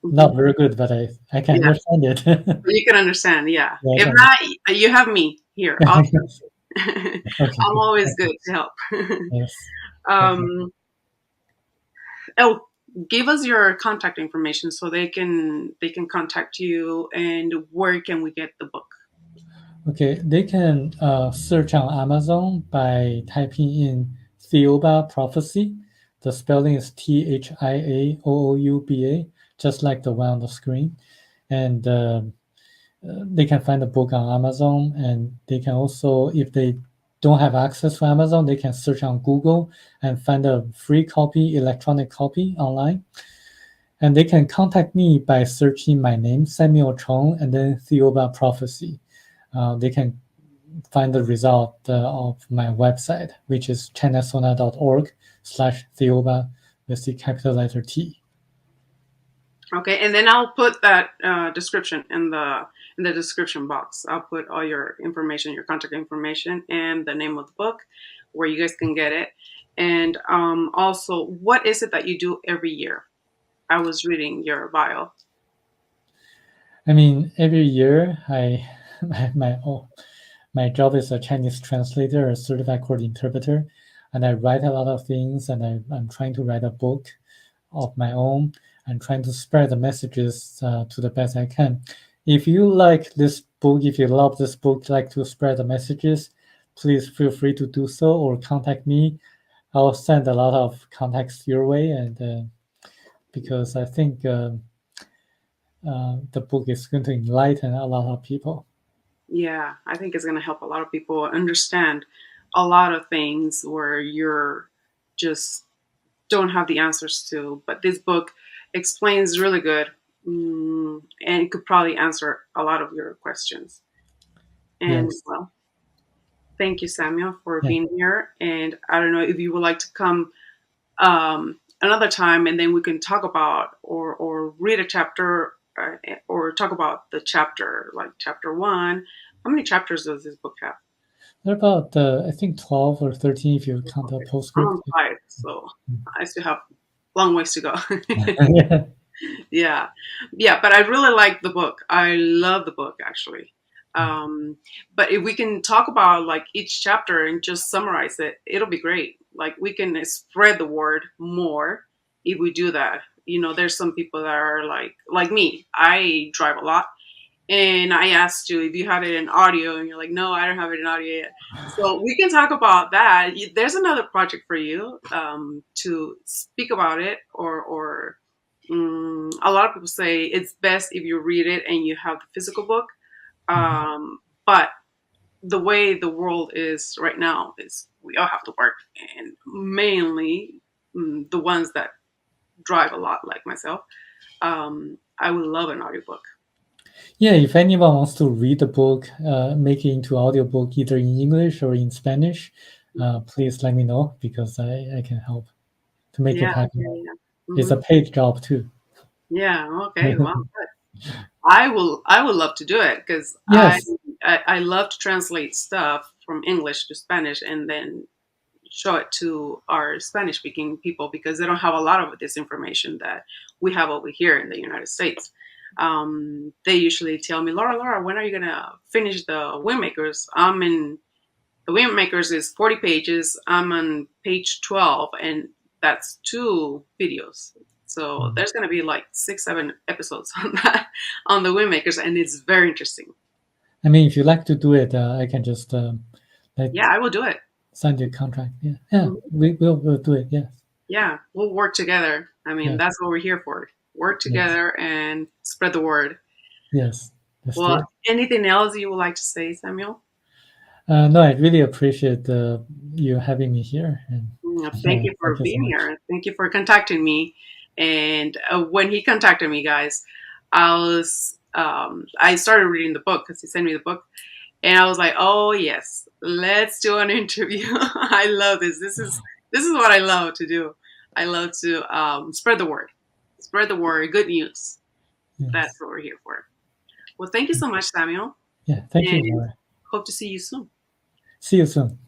mhm. not very good, but I can Yeah, understand it. you can understand. Yeah. Yes, If I not, you have me here. yes. Okay, I'm good. always Thank you. good to help. Yes. Okay. um, oh, give us your contact information so they can contact you, and where can we get the book? Okay, they can search on Amazon by typing in Thiaoouba prophecy. The spelling is Thiaouba, just like the one on the screen. And they can find the book on Amazon. And they can also, if they don't have access to Amazon, they can search on Google and find a free copy, electronic copy online. And they can contact me by searching my name, Samuel Chong, and then Thiaoouba prophecy. They can find the result of my website, which is chinasona.org/Thiaoouba with the capital letter T. Okay, and then I'll put that description in the description box. I'll put all your information, your contact information, and the name of the book, where you guys can get it. And also, what is it that you do every year? I was reading your bio. I mean, every year my job is a Chinese translator, a certified court interpreter, and I write a lot of things, and I'm trying to write a book of my own and trying to spread the messages to the best I can. If you like this book, if you love this book, like to spread the messages, please feel free to do so or contact me. I'll send a lot of contacts your way, and because I think the book is going to enlighten a lot of people. Yeah, I think it's going to help a lot of people understand a lot of things where you're just don't have the answers to. But this book explains really good, and it could probably answer a lot of your questions. And Yes. well, thank you, Samuel, for Yeah. being here. And I don't know if you would like to come another time, and then we can talk about or read a chapter, or talk about the chapter, like chapter one. How many chapters does this book have? There are about, I think, 12 or 13 if you count the Okay, I'm postscript. on five, so I still have long ways to go. Yeah. Yeah, yeah, but I really like the book. I love the book, actually. Um, but if we can talk about like each chapter and just summarize it, it'll be great. Like we can spread the word more if we do that. There's some people that are like me. I drive a lot, and I asked you if you had it in audio, and you're like, no, I don't have it in audio yet. So we can talk about that. There's another project for you, to speak about it, or a lot of people say it's best if you read it and you have the physical book. Mhm. But the way the world is right now is we all have to work, and mainly the ones that drive a lot, like myself. I would love an audiobook. Yeah, if anyone wants to read the book, make it into audiobook either in English or in Spanish, please let me know because I can help to make it Yeah, happen. yeah, yeah. It's a Hmm. paid job too. Yeah. Okay. Wow. Good. I would love to do it because I, Yes. I I love to translate stuff from English to Spanish and then show it to our Spanish speaking people because they don't have a lot of this information that we have over here in the United States. They usually tell me, Laura, when are you gonna finish the Windmakers? I'm in the Windmakers is 40 pages. I'm on page 12, and that's two videos. So Mm. there's gonna be like 6, 7 episodes on that on the Windmakers, and it's very interesting. I mean, if you like to do it, I can just like Yeah, I will do it. sign the contract. Yeah, yeah, Mhm. we'll do it. Yes, Yeah, we'll work together. I mean, yes, that's what we're here for. Work yes, together and spread the word. yes. Let's do Well, it. anything else you would like to say, Samuel? No, I really appreciate you having me here, and Thank you thank for you so being much. here. Thank you for contacting me. And when he contacted me, guys, I started reading the book because he sent me the book, and I was like, oh yes, let's do an interview. I love this. This is what I love to do. I love to spread the word, good news. That's Yes, what we're here for. Well, thank you so much, Samuel, yeah. Thank you, and Laura. hope to see you soon. See you soon.